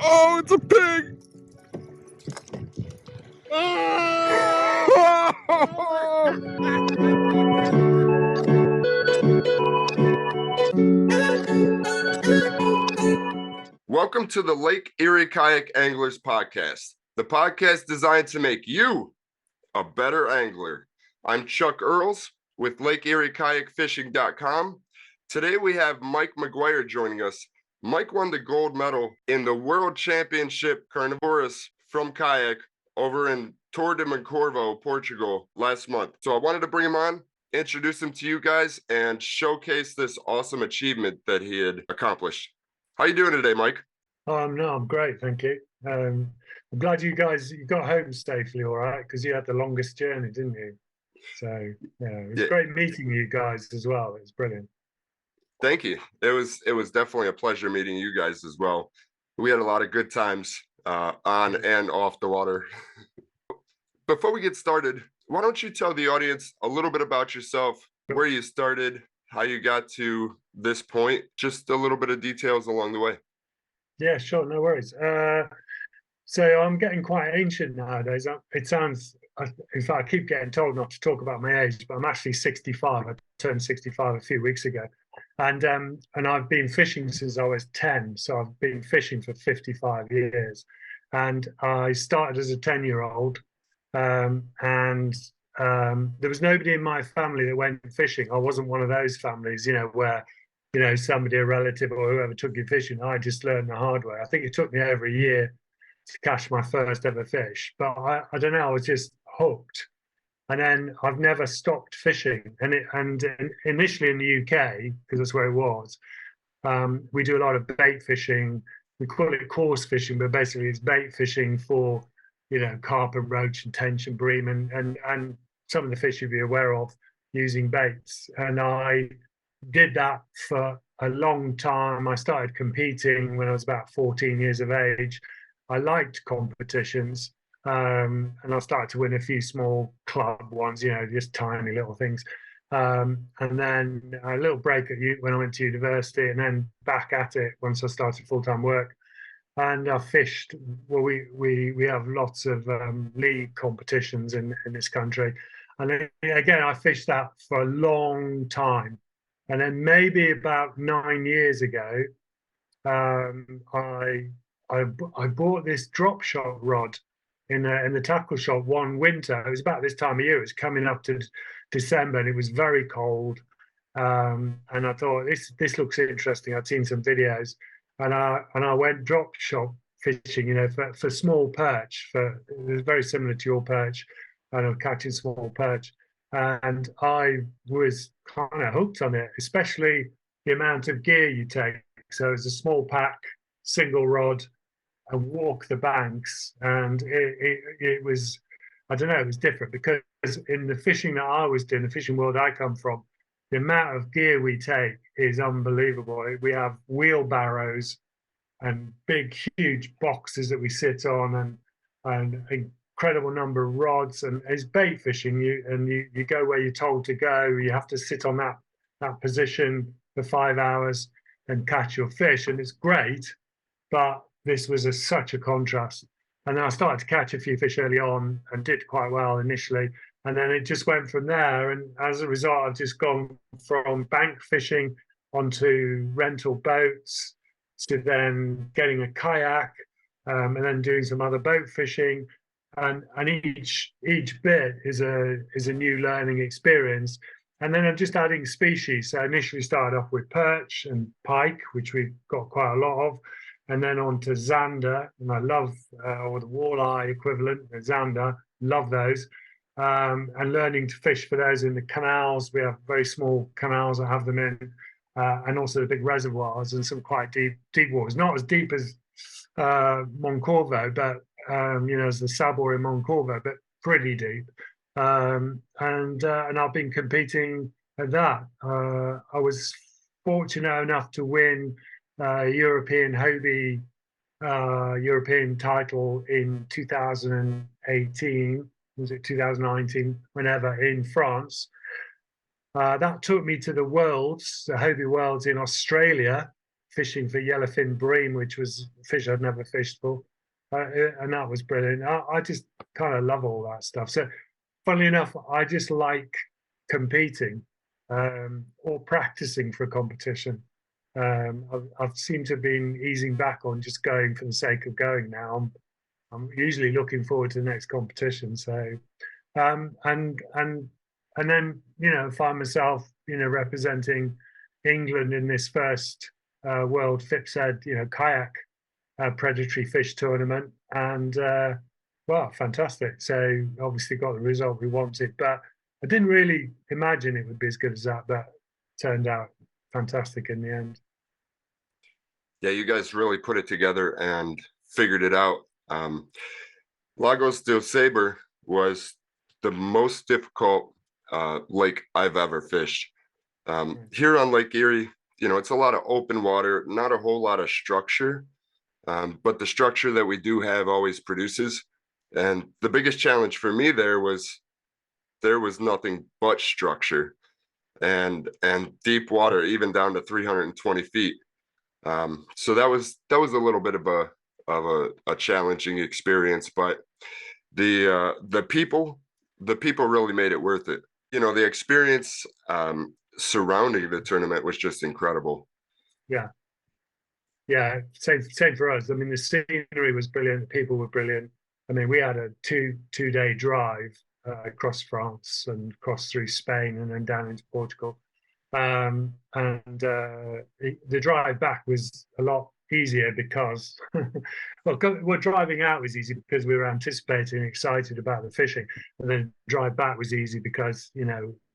Oh, it's a pig! Welcome to the Lake Erie Kayak Anglers Podcast, the podcast designed to make you a better angler. I'm Chuck Earls with Lake Erie Kayak Fishing.com. Today we have Mike McGuire joining us. Mike won the gold medal in the World Championship Carnivorous from kayak over in Torre De Moncorvo, Portugal last month. So I wanted to bring him on, introduce him to you guys, and showcase this awesome achievement that he had accomplished. How you doing today, Mike? No, I'm great, thank you. I'm glad you got home safely, all right, because you had the longest journey, didn't you? So yeah, it was great meeting you guys as well. It was brilliant. Thank you. It was definitely a pleasure meeting you guys as well. We had a lot of good times on and off the water. Before we get started, why don't you tell the audience a little bit about yourself, where you started, how you got to this point, just a little bit of details along the way. Yeah, sure, no worries. So I'm getting quite ancient nowadays. It sounds, in fact, I keep getting told not to talk about my age, but I'm actually 65. I turned 65 a few weeks ago. And I've been fishing since I was 10. So I've been fishing for 55 years. And I started as a 10-year-old. There was nobody in my family that went fishing. I wasn't one of those families, where somebody, a relative or whoever took you fishing. I just learned the hard way. I think it took me over a year to catch my first ever fish, but I don't know, I was just hooked. And then I've never stopped fishing. And initially in the UK, because that's where it was, we do a lot of bait fishing. We call it coarse fishing, but basically it's bait fishing for, carp and roach and tench and bream and some of the fish you'd be aware of using baits. And I did that for a long time. I started competing when I was about 14 years of age. I liked competitions, and I started to win a few small club ones, just tiny little things. And then a little break when I went to university, and then back at it once I started full-time work. And I fished. Well, we have lots of league competitions in this country, and then, again I fished that for a long time. And then maybe about 9 years ago, I bought this drop shot rod in the tackle shop one winter. It was about this time of year. It was coming up to December, and it was very cold. And I thought this looks interesting. I'd seen some videos, and I went drop shot fishing, for small perch. It was very similar to your perch, and I'm catching small perch. And I was kind of hooked on it, especially the amount of gear you take. So it's a small pack, single rod, and walk the banks. And it was, I don't know, it was different because in the fishing that I was doing, the fishing world I come from, the amount of gear we take is unbelievable. We have wheelbarrows and big, huge boxes that we sit on, and incredible number of rods. And it's bait fishing. You go where you're told to go. You have to sit on that position for 5 hours and catch your fish, and it's great. But this was such a contrast. And then I started to catch a few fish early on and did quite well initially. And then it just went from there. And as a result, I've just gone from bank fishing onto rental boats to then getting a kayak, and then doing some other boat fishing. And each bit is a new learning experience. And then I'm just adding species. So I initially started off with perch and pike, which we've got quite a lot of, and then on to Zander, and I love, or the walleye equivalent, the Zander, love those. And learning to fish for those in the canals. We have very small canals that have them in, and also the big reservoirs and some quite deep waters. Not as deep as Moncorvo, but as the Sabor in Moncorvo, but pretty deep. And I've been competing at that. I was fortunate enough to win European Hobie European title in 2018. Was it 2019? Whenever, in France. That took me to the Worlds, the Hobie Worlds in Australia, fishing for yellowfin bream, which was a fish I'd never fished for. And that was brilliant. I just kind of love all that stuff. So funnily enough, I just like competing or practicing for a competition. I've seemed to have been easing back on just going for the sake of going now. I'm usually looking forward to the next competition. So and then find myself representing England in this first World FIPSED kayak predatory fish tournament, and well, fantastic. So obviously got the result we wanted, but I didn't really imagine it would be as good as that, but turned out fantastic in the end. Yeah, you guys really put it together and figured it out. Lagos del Sabre was the most difficult lake I've ever fished. Here on Lake Erie, it's a lot of open water, not a whole lot of structure, but the structure that we do have always produces. And the biggest challenge for me there was nothing but structure and deep water, even down to 320 feet. So that was a little bit of a challenging experience, but the people really made it worth it. The experience surrounding the tournament was just incredible. Yeah, same for us. I mean, the scenery was brilliant, the people were brilliant. I mean, we had a two-day drive across France and across through Spain and then down into Portugal. And the drive back was a lot easier because well, driving out was easy because we were anticipating and excited about the fishing, and then drive back was easy because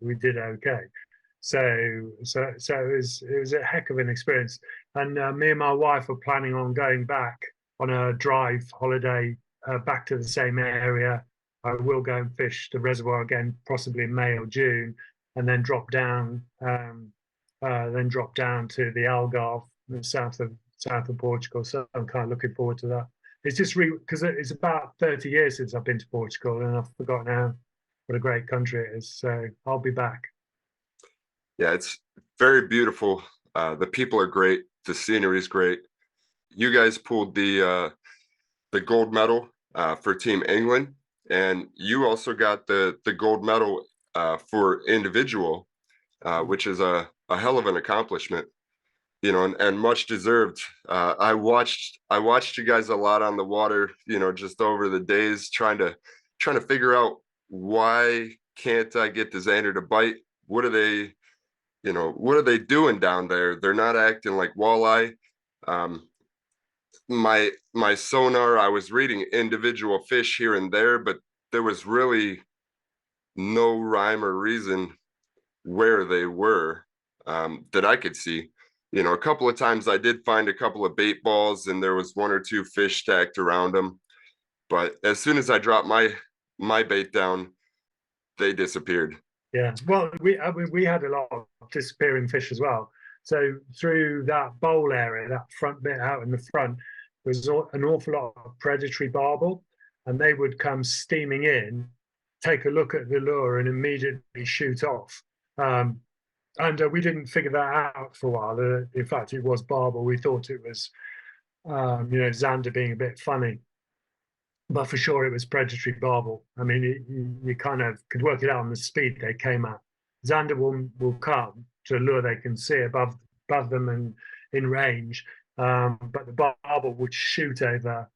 we did okay. So it was a heck of an experience, and me and my wife were planning on going back on a drive holiday back to the same area. I will go and fish the reservoir again, possibly in May or June, and then drop down to the Algarve, the south of Portugal. So I'm kind of looking forward to that. It's just because it's about 30 years since I've been to Portugal, and I've forgotten now what a great country it is. So I'll be back. Yeah, it's very beautiful. The people are great. The scenery is great. You guys pulled the gold medal for Team England, and you also got the gold medal for individual, which is a hell of an accomplishment, and much deserved. I watched you guys a lot on the water, just over the days, trying to figure out, why can't I get the Zander to bite? What are they doing down there? They're not acting like walleye. My sonar, I was reading individual fish here and there, but there was really no rhyme or reason where they were that I could see. A couple of times I did find a couple of bait balls, and there was one or two fish stacked around them, but as soon as I dropped my bait down, they disappeared. Yeah, well, we had a lot of disappearing fish as well. So through that bowl area, that front bit out in the front, was an awful lot of predatory barbel, and they would come steaming in, take a look at the lure, and immediately shoot off. And we didn't figure that out for a while. In fact, it was barbel. We thought it was, Zander being a bit funny, but for sure it was predatory barbel. I mean, you kind of could work it out on the speed they came at. Zander will come to a lure they can see above them and in range, but the barbel would shoot over,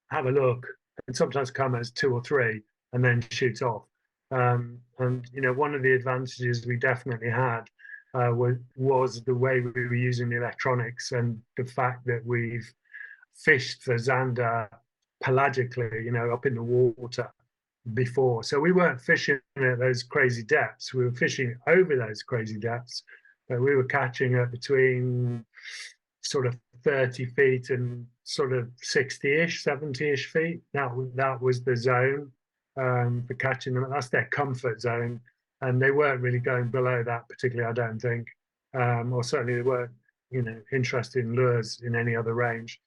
have a look, and sometimes come as two or three and then shoot off. And one of the advantages we definitely had was the way we were using the electronics, and the fact that we've fished for Zander pelagically, up in the water before. So we weren't fishing at those crazy depths. We were fishing over those crazy depths, but we were catching at between sort of 30 feet and sort of 60-ish, 70-ish feet. That was the zone for catching them. That's their comfort zone. And they weren't really going below that particularly, I don't think. Or certainly they weren't, interested in lures in any other range.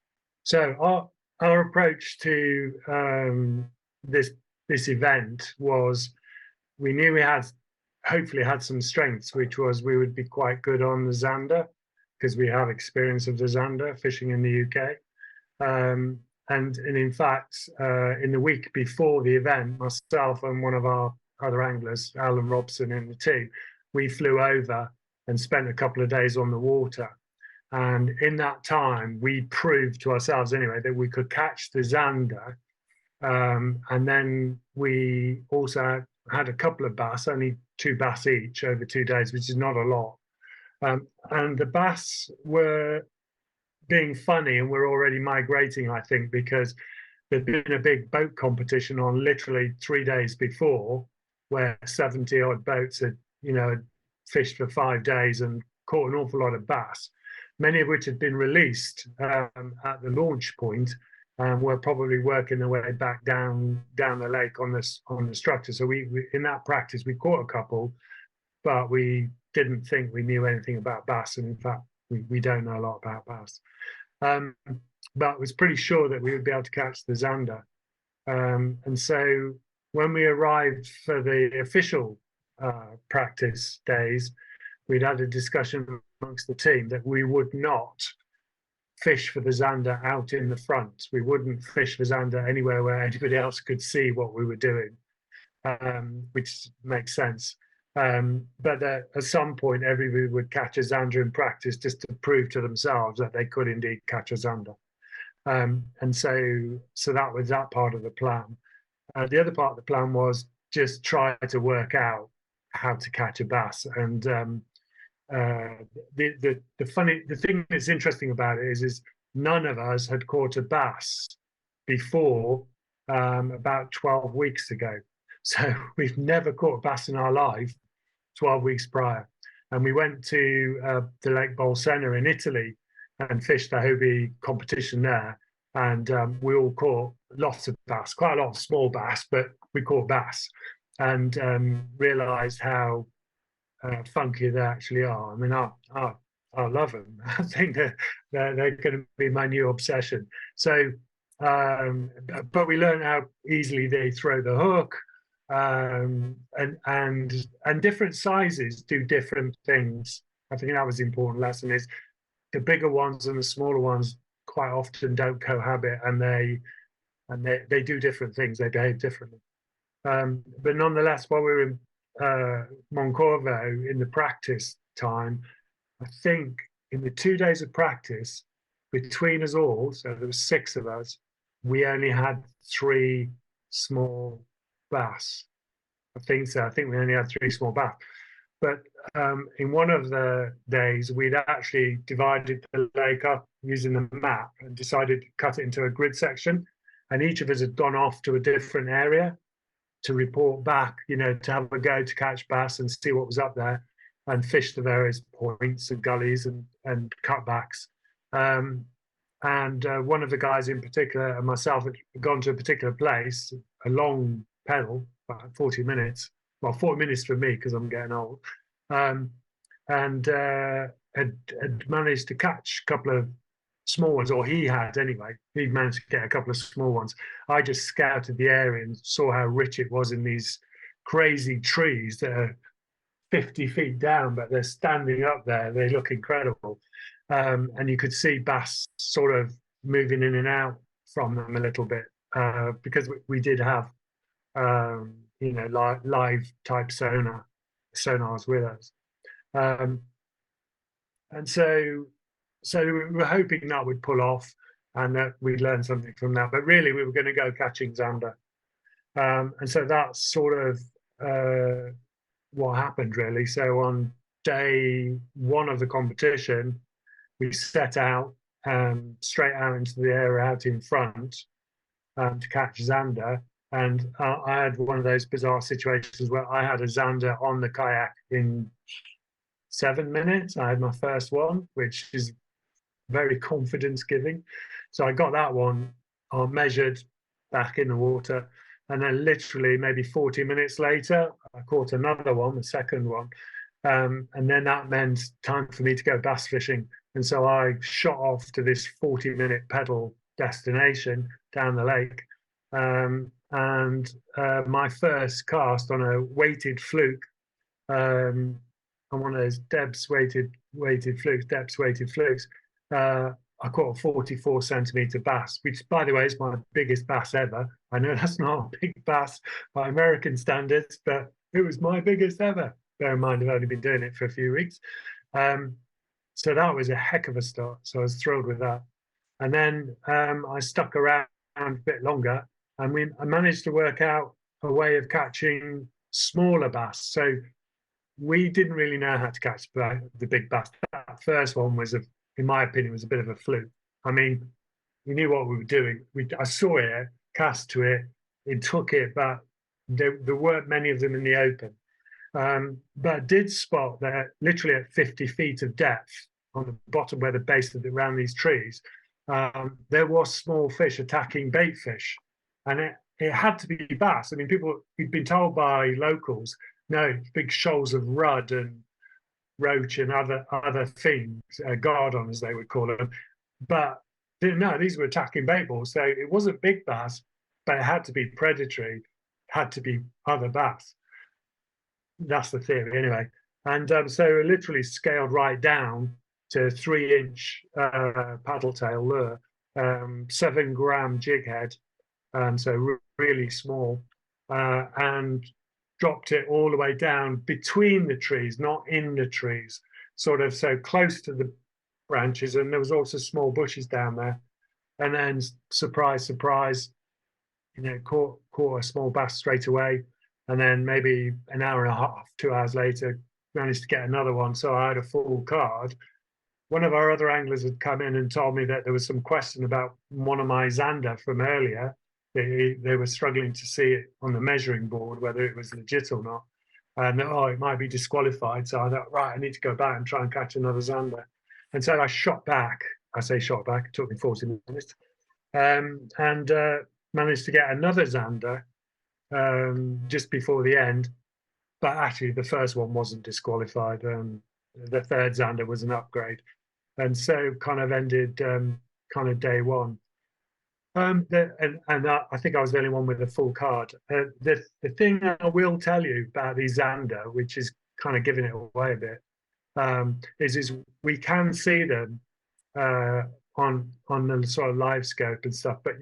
So our approach to this event was, we knew we hopefully had some strengths, which was we would be quite good on the Zander, because we have experience of the Zander fishing in the UK. And in fact, in the week before the event, myself and one of our other anglers, Alan Robson in the team, we flew over and spent a couple of days on the water. And in that time, we proved to ourselves anyway that we could catch the Zander. And then we also had a couple of bass, only 2 bass each over 2 days, which is not a lot. And the bass were being funny and we're already migrating, I think, because there'd been a big boat competition on literally 3 days before, where 70 odd boats had, fished for 5 days and caught an awful lot of bass, many of which had been released at the launch point and were probably working their way back down the lake on the structure. So we in that practice we caught a couple, but we didn't think we knew anything about bass, and in fact we don't know a lot about bass. But was pretty sure that we would be able to catch the Zander. And so when we arrived for the official practice days, we'd had a discussion amongst the team that we would not fish for the Zander out in the front. We wouldn't fish for Zander anywhere where anybody else could see what we were doing, which makes sense. But at some point, everybody would catch a Zander in practice just to prove to themselves that they could indeed catch a Zander. And so that was that part of the plan. The other part of the plan was just try to work out how to catch a bass. And the thing that's interesting about it is none of us had caught a bass before about 12 weeks ago. So we've never caught a bass in our life 12 weeks prior. And we went to the Lake Bolsena in Italy and fished the Hobie competition there. And we all caught lots of bass, quite a lot of small bass, but we caught bass and realized how funky they actually are. I mean, I love them. I think they're going to be my new obsession. So, but we learned how easily they throw the hook, and different sizes do different things. I think that was the important lesson: is the bigger ones and the smaller ones quite often don't cohabit, and they do different things. They behave differently. But nonetheless, while we were in Moncorvo in the practice time, I think in the 2 days of practice between us all, so there was 6 of us, we only had 3 small bass. I think so. I think we only had 3 small bass. But in one of the days, we'd actually divided the lake up using the map and decided to cut it into a grid section. And each of us had gone off to a different area to report back, to have a go to catch bass and see what was up there and fish the various points and gullies and cutbacks. And one of the guys in particular and myself had gone to a particular place, a long pedal, about 40 minutes. Well, 40 minutes for me because I'm getting old, and had managed to catch a couple of small ones, or he had anyway. He'd managed to get a couple of small ones. I just scouted the area and saw how rich it was in these crazy trees that are 50 feet down, but they're standing up there. They look incredible. And you could see bass sort of moving in and out from them a little bit because we did have live type sonars with us, and so we were hoping that would pull off and that we'd learn something from that. But really, we were going to go catching Zander, and so that's sort of what happened really. So on day 1 of the competition, we set out straight out into the area out in front to catch Zander. And I had one of those bizarre situations where I had a Zander on the kayak in 7 minutes. I had my first one, which is very confidence giving. So I got that one measured back in the water. And then literally maybe 40 minutes later, I caught another one, the second one. And then that meant time for me to go bass fishing. And so I shot off to this 40-minute pedal destination down the lake. And my first cast on a weighted fluke on on one of those Debs weighted flukes. I caught a 44 centimeter bass, which, by the way, is my biggest bass ever. I know that's not a big bass by American standards, but it was my biggest ever. Bear in mind, I've only been doing it for a few weeks. So that was a heck of a start. So I was thrilled with that. And then I stuck around a bit longer, and I managed to work out a way of catching smaller bass. So we didn't really know how to catch the big bass. That first one was, in my opinion, was a bit of a fluke. I mean, we knew what we were doing. I saw it, cast to it, it took it, but there weren't many of them in the open. But I did spot that literally at 50 feet of depth on the bottom where the base of around these trees, there was small fish attacking bait fish. And it had to be bass. I mean, we'd been told by locals, no, big shoals of rudd and roach and other things, gardon as they would call them. But no, these were attacking bait balls. So it wasn't big bass, but it had to be predatory, had to be other bass. That's the theory anyway. And so it literally scaled right down to 3-inch paddle tail lure, 7-gram jig head, so really small, and dropped it all the way down between the trees, not in the trees, sort of so close to the branches. And there was also small bushes down there. And then surprise, surprise, caught a small bass straight away. And then maybe an hour and a half, 2 hours later, managed to get another one. So I had a full card. One of our other anglers had come in and told me that there was some question about one of my Zander from earlier. They were struggling to see it on the measuring board, whether it was legit or not. And it might be disqualified. So I thought, right, I need to go back and try and catch another Zander. And so I shot back. I say shot back, it took me 40 minutes. And managed to get another Zander just before the end. But actually, the first one wasn't disqualified. The third Zander was an upgrade. And so kind of ended kind of day one. I think I was the only one with a full card. The thing I will tell you about these Zander, which is kind of giving it away a bit, is we can see them on the sort of live scope and stuff. But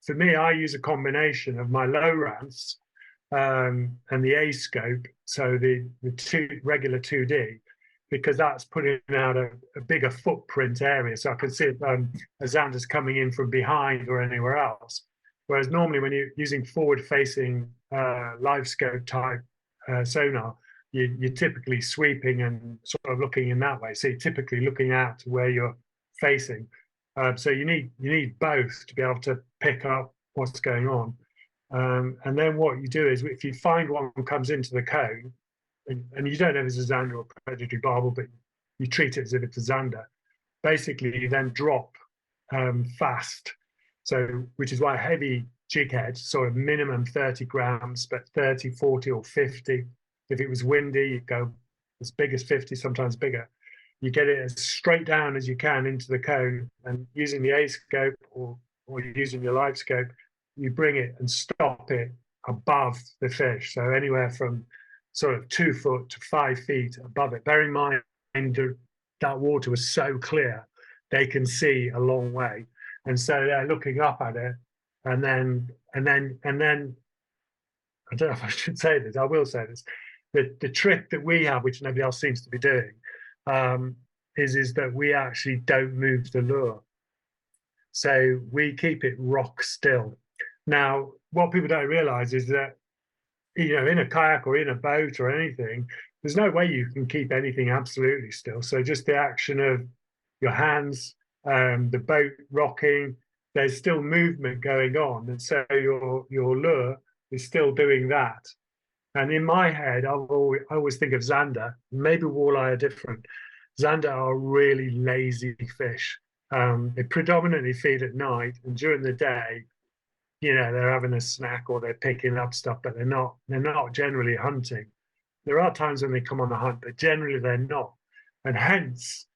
for me, I use a combination of my low rants and the A scope, so the regular 2D, because that's putting out a bigger footprint area. So I can see a Zander's coming in from behind or anywhere else. Whereas normally when you're using forward-facing live scope type sonar, you're typically sweeping and sort of looking in that way. So you're typically looking out to where you're facing. So you need both to be able to pick up what's going on. And then what you do is, if you find one comes into the cone, and you don't know if it's a Zander or predatory barbel, but you treat it as if it's a Zander. Basically, you then drop fast. So, which is why heavy jig head, sort of minimum 30 grams, but 30, 40, or 50. If it was windy, you go as big as 50, sometimes bigger. You get it as straight down as you can into the cone, and using the A scope or using your live scope, you bring it and stop it above the fish. So anywhere from sort of 2 foot to 5 feet above it. Bear in mind that water was so clear, they can see a long way. And so they're looking up at it. And then, I don't know if I should say this, I will say this. The trick that we have, which nobody else seems to be doing, is that we actually don't move the lure. So we keep it rock still. Now, what people don't realize is that, in a kayak or in a boat or anything, there's no way you can keep anything absolutely still. So just the action of your hands, the boat rocking, there's still movement going on. And so your lure is still doing that. And in my head, I always think of Zander. Maybe walleye are different. Zander are really lazy fish. They predominantly feed at night, and during the day, they're having a snack or they're picking up stuff, but they're not generally hunting. There are times when they come on the hunt, but generally they're not. And hence,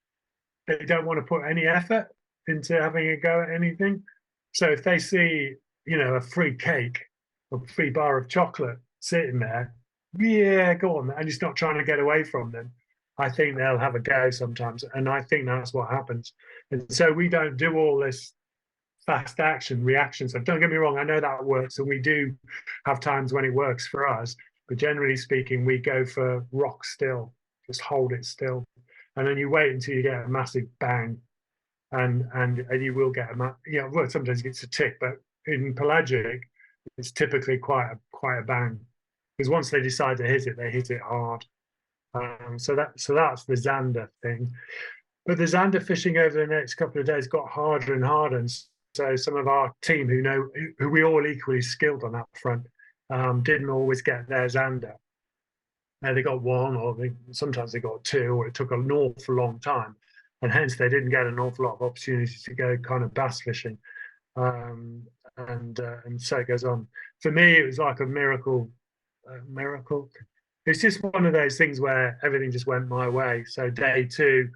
they don't want to put any effort into having a go at anything. So if they see, a free cake or free bar of chocolate sitting there, yeah, go on. And it's not trying to get away from them. I think they'll have a go sometimes, and I think that's what happens. And so we don't do all this fast action reaction stuff. Don't get me wrong, I know that works, and we do have times when it works for us. But generally speaking, we go for rock still, just hold it still, and then you wait until you get a massive bang, and you will get well, sometimes it gets a tick, but in pelagic, it's typically quite a bang, because once they decide to hit it, they hit it hard. So that's the Zander thing. But the Zander fishing over the next couple of days got harder and harder. And so some of our team who we all equally skilled on that front, didn't always get their Zander. They got one, or sometimes they got two, or it took an awful long time. And hence they didn't get an awful lot of opportunities to go kind of bass fishing. And so it goes on. For me, it was like a miracle. It's just one of those things where everything just went my way. So day 2,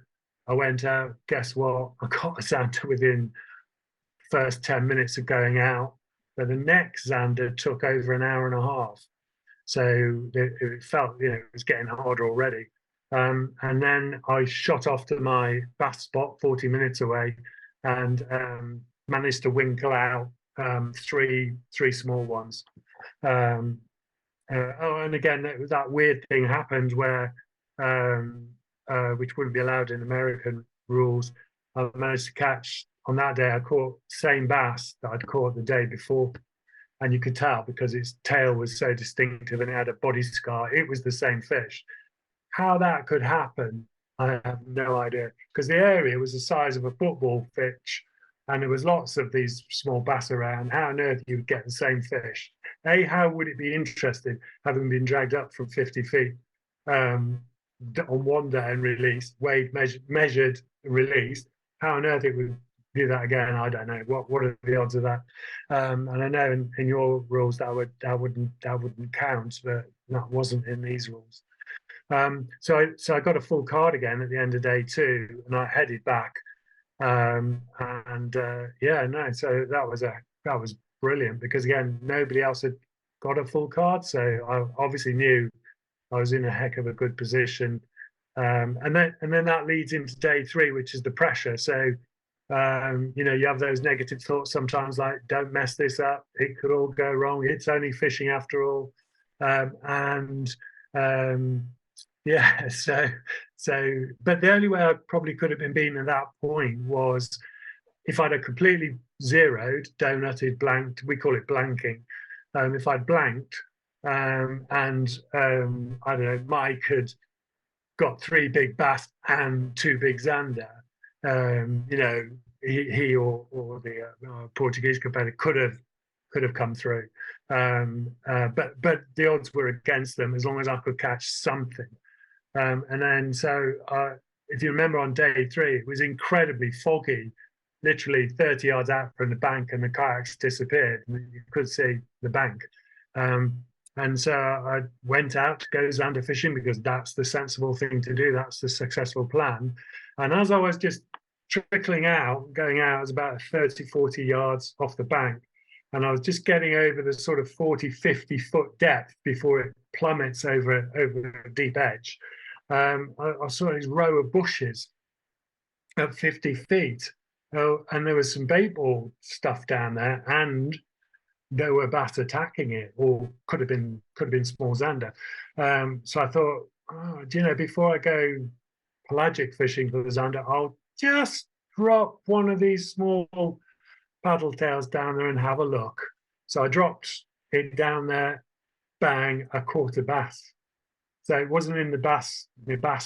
I went out. Guess what? I got a Zander within the first 10 minutes of going out. But the next Zander took over an hour and a half. So it felt, it was getting harder already. And then I shot off to my bass spot 40 minutes away, and managed to winkle out three small ones. And again, that weird thing happened where, which wouldn't be allowed in American rules. I managed to catch, on that day, I caught the same bass that I'd caught the day before. And you could tell because its tail was so distinctive and it had a body scar. It was the same fish. How that could happen, I have no idea. Because the area was the size of a football pitch, and there was lots of these small bass around. How on earth you would get the same fish? How would it be interesting, having been dragged up from 50 feet on one day and released, weighed, measured, released? How on earth it would do that again? I don't know. What are the odds of that? And I know in your rules that wouldn't count, but that wasn't in these rules. So I got a full card again at the end of day 2, and I headed back. So that was brilliant, because again, nobody else had got a full card, so I obviously knew I was in a heck of a good position. And then that leads into day 3, which is the pressure. So you have those negative thoughts sometimes, like, don't mess this up, it could all go wrong, it's only fishing after all. But the only way I probably could have been beaten at that point was if I'd have completely zeroed, donutted, blanked. We call it blanking. If I'd blanked, I don't know, Mike had got 3 big bass and 2 big Zander, he or the Portuguese competitor could have come through. But the odds were against them as long as I could catch something. If you remember, on day 3, it was incredibly foggy, literally 30 yards out from the bank, and the kayaks disappeared. You could see the bank. And so I went out to go Zander fishing, because that's the sensible thing to do. That's the successful plan. And as I was just going out, it was about 30, 40 yards off the bank. And I was just getting over the sort of 40, 50 foot depth before it plummets over a deep edge. I saw this row of bushes at 50 feet. And there was some bait ball stuff down there, and there were bass attacking it, or could have been small Zander. So I thought, before I go pelagic fishing for the Zander, I'll just drop one of these small paddle tails down there and have a look. So I dropped it down there, bang, I caught a bass. So it wasn't in the bass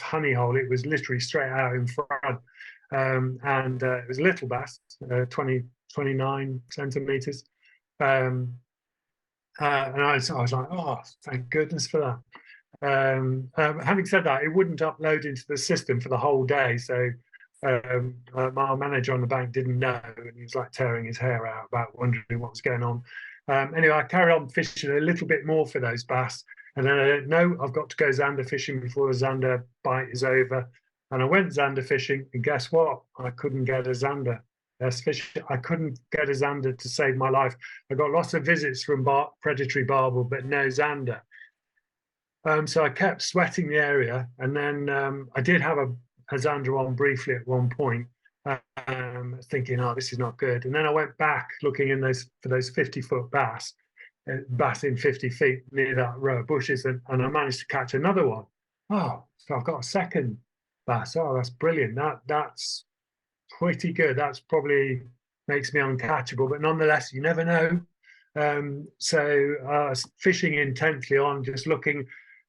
honey hole, it was literally straight out in front. It was a little bass, 29 centimeters. And I was like, oh, thank goodness for that. Having said that, it wouldn't upload into the system for the whole day. So my manager on the bank didn't know, and he was like tearing his hair out about wondering what was going on. Anyway, I carried on fishing a little bit more for those bass. And then I don't know, I've got to go Zander fishing before the Zander bite is over. And I went Zander fishing, and guess what? I couldn't get a Zander. I couldn't get a Zander to save my life. I got lots of visits from predatory barbel, but no Zander. So I kept sweating the area, and then I did have a Zander on briefly at one point, thinking, "Oh, this is not good." And then I went back looking in those for those 50-foot bass in 50 feet near that row of bushes, and I managed to catch another one. Oh, so I've got a second bass. Oh, that's brilliant. That's pretty good. That's probably makes me uncatchable, but nonetheless, you never know. So I was fishing intently on, just looking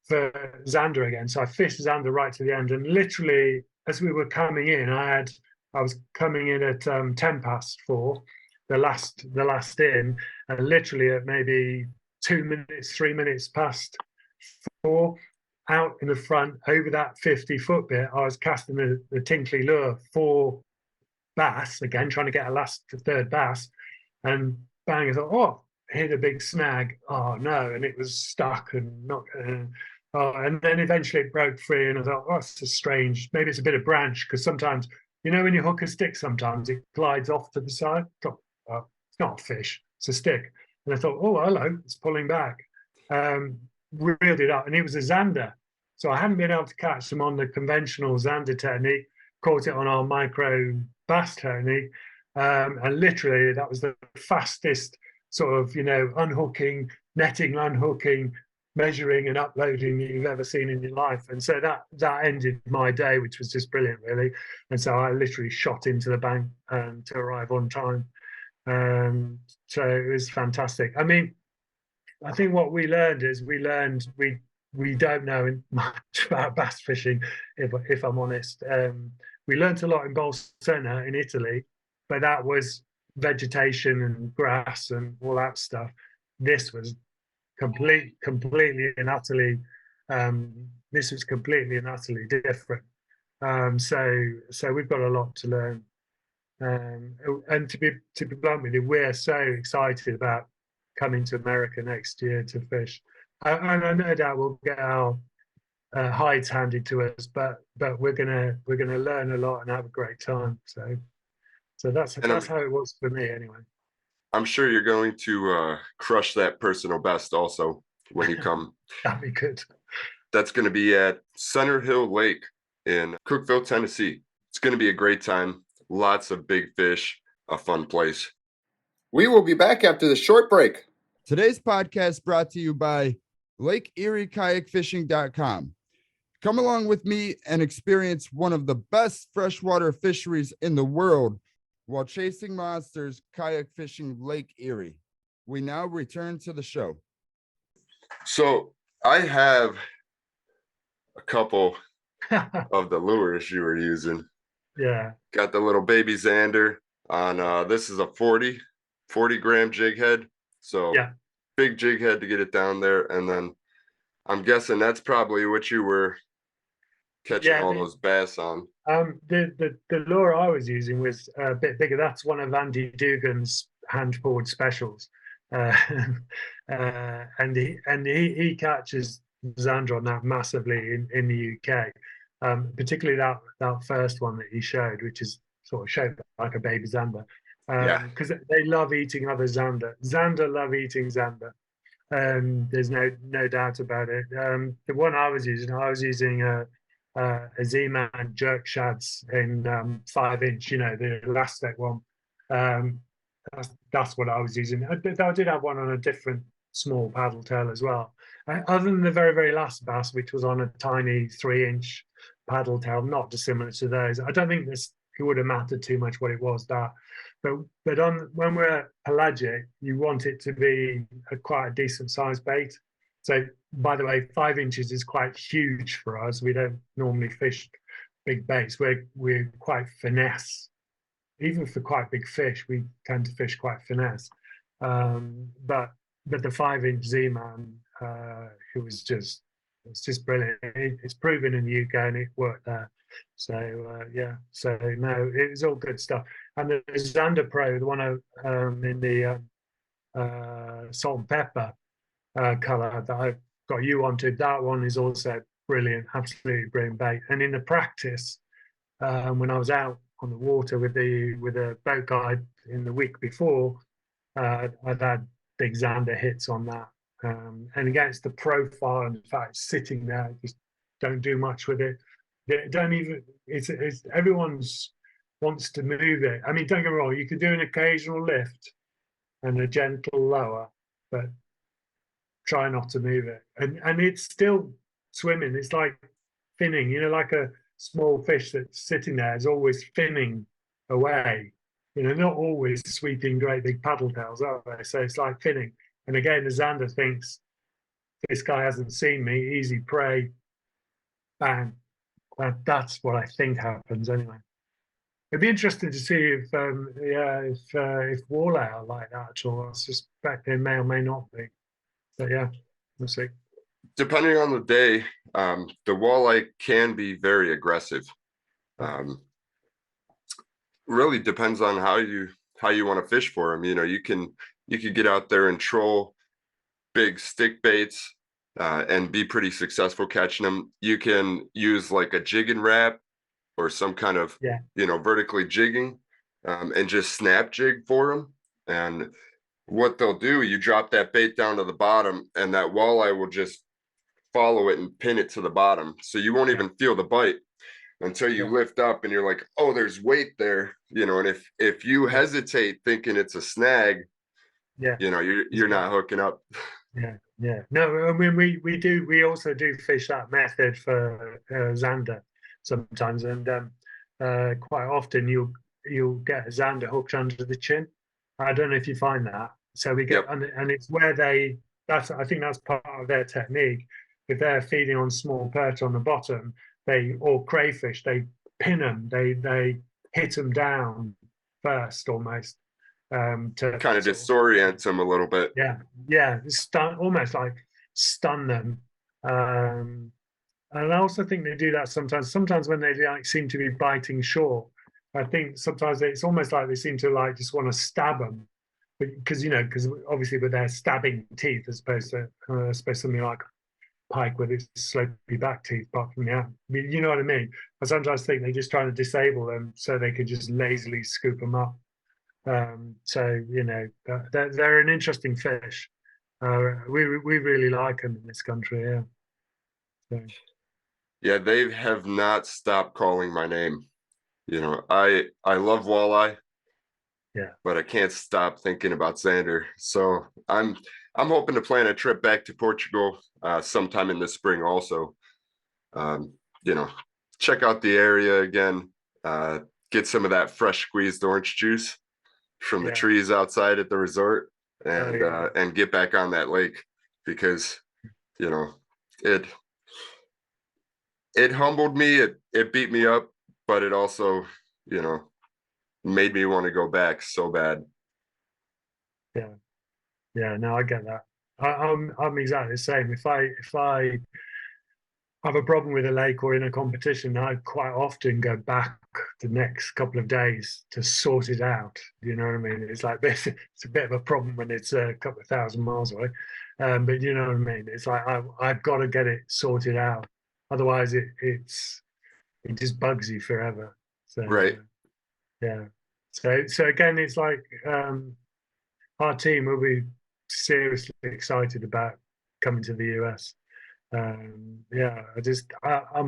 for Zander again. So I fished Zander right to the end, and literally as we were coming in, I was coming in at 4:10, the last in, and literally at maybe 2 minutes, 3 minutes past 4, out in the front over that 50-foot bit, I was casting the tinkly lure for bass again, trying to get a third bass, and bang! I thought, oh, hit a big snag. Oh no, and it was stuck and not. And then eventually it broke free, and I thought, oh, it's just strange. Maybe it's a bit of branch, because sometimes, when you hook a stick, sometimes it glides off to the side. It's not a fish, it's a stick. And I thought, oh, hello, it's pulling back. Reeled it up, and it was a Zander. So I hadn't been able to catch them on the conventional Zander technique, caught it on our micro bass technique. And literally that was the fastest sort of, unhooking, netting, unhooking, measuring and uploading that you've ever seen in your life. And so that ended my day, which was just brilliant, really. And so I literally shot into the bank to arrive on time. So it was fantastic. I mean, I think what we learned is we don't know much about bass fishing, if I'm honest. We learned a lot in Bolsena in Italy, but that was vegetation and grass and all that stuff. This was completely and utterly different. So we've got a lot to learn. And to be blunt with you, we're so excited about coming to America next year to fish. And I no doubt we'll get our hides handed to us, but we're gonna learn a lot and have a great time. So that's how it was for me anyway. I'm sure you're going to crush that personal best also when you come. That'd be good. That's going to be at Center Hill Lake in Cookeville, Tennessee. It's going to be a great time. Lots of big fish, a fun place. We will be back after the short break. Today's podcast brought to you by LakeErieKayakFishing.com. Come along with me and experience one of the best freshwater fisheries in the world while chasing monsters kayak fishing Lake Erie. We now return to the show. So I have a couple of the lures you were using. Yeah. Got the little baby Zander on, this is a 40 gram jig head. So yeah, big jig head to get it down there. And then I'm guessing that's probably what you were catching all those bass on. The lure I was using was a bit bigger. That's one of Andy Dugan's hand pulled specials. And he catches Zander on that massively in the UK. Particularly that first one that he showed, which is sort of shaped like a baby Zander. Because they love eating other Zander. Zander love eating Zander. There's no doubt about it. The one I was using a Z-Man jerk shads in 5-inch, the elastic one. That's what I was using. I did have one on a different small paddle tail as well. Other than the very, very last bass, which was on a tiny 3-inch paddle tail, not dissimilar to those. I don't think it would have mattered too much what it was that. But when we're pelagic, you want it to be quite a decent sized bait. So, by the way, 5 inches is quite huge for us. We don't normally fish big baits. We're quite finesse. Even for quite big fish, we tend to fish quite finesse. But the 5-inch Z-Man, it's just brilliant. It's proven in the UK and it worked there. So no, it was all good stuff. And the Zander Pro, the one in the salt and pepper color that I got you onto, that one is also brilliant, absolutely brilliant bait. And in the practice, when I was out on the water with a boat guide in the week before, I'd had big Zander hits on that, And again, it's the profile and the fact it's sitting there, just don't do much with it. Don't even, it's everyone's wants to move it. I mean, don't get me wrong, you could do an occasional lift and a gentle lower, but try not to move it. And it's still swimming. It's like finning, you know, like a small fish that's sitting there is always finning away. You know, not always sweeping great big paddle tails, are they? So it's like finning. And again, the Zander thinks, this guy hasn't seen me, easy prey, bang. That's what I think happens anyway. It'd be interesting to see if walleye are like that at all. I suspect they may or may not be. But yeah, we'll see. Depending on the day, the walleye can be very aggressive. Really depends on how you want to fish for them. You know, you can get out there and troll big stick baits and be pretty successful catching them. You can use like a jig and wrap or some kind of vertically jigging and just snap jig for them. And what they'll do, you drop that bait down to the bottom and that walleye will just follow it and pin it to the bottom. So you won't even feel the bite until you lift up and you're like, oh, there's weight there, you know. And if you hesitate thinking it's a snag, you know, you're not hooking up. Yeah. No, I mean, we also do fish that method for Zander sometimes, and quite often you'll get a Zander hooked under the chin. I don't know if you find that. So we get, and it's where I think that's part of their technique. If they're feeding on small perch on the bottom, or crayfish, they pin them, they hit them down first almost. To kind of disorient them a little bit. Yeah, almost like stun them. And I also think they do that sometimes when they like seem to be biting short. I think sometimes it's almost like they seem to like just want to stab them, because obviously with their stabbing teeth as opposed to something like pike with its slopey back teeth, apart from you know what I mean. I sometimes think they're just trying to disable them so they can just lazily scoop them up. So you know, they're an interesting fish. We really like them in this country. Yeah. So. Yeah, they have not stopped calling my name. You know, I love walleye. Yeah. But I can't stop thinking about Zander. So I'm hoping to plan a trip back to Portugal sometime in the spring also. You know, check out the area again, get some of that fresh squeezed orange juice from the trees outside at the resort, and get back on that lake, because you know it humbled me, it beat me up, but it also, you know, made me want to go back so bad. Yeah, no, I get that. I'm exactly the same. If I have a problem with a lake or in a competition, I quite often go back the next couple of days to sort it out. You know what I mean? It's like it's a bit of a problem when it's a couple of thousand miles away, but you know what I mean. It's like I've got to get it sorted out, otherwise it just bugs you forever. So right. Yeah. So again, it's like our team will be seriously excited about coming to the US. I'm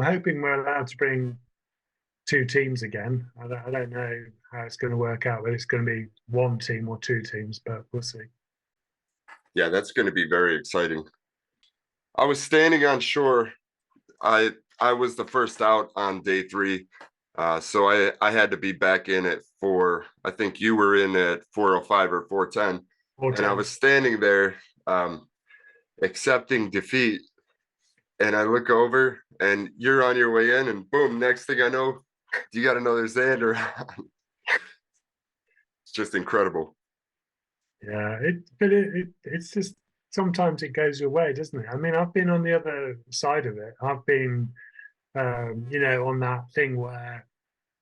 hoping we're allowed to bring 2 teams again. I don't know how it's going to work out, whether it's going to be 1 team or 2 teams, but we'll see. Yeah, that's going to be very exciting. I was standing on shore. I was the first out on day 3. So I had to be back in at 4. I think you were in at 4:05 or 4:10. And I was standing there accepting defeat. And I look over and you're on your way in, and boom, next thing I know, you got another Zander. It's just incredible. Yeah, it's just sometimes it goes your way, doesn't it? I mean, I've been on the other side of it. I've been, on that thing where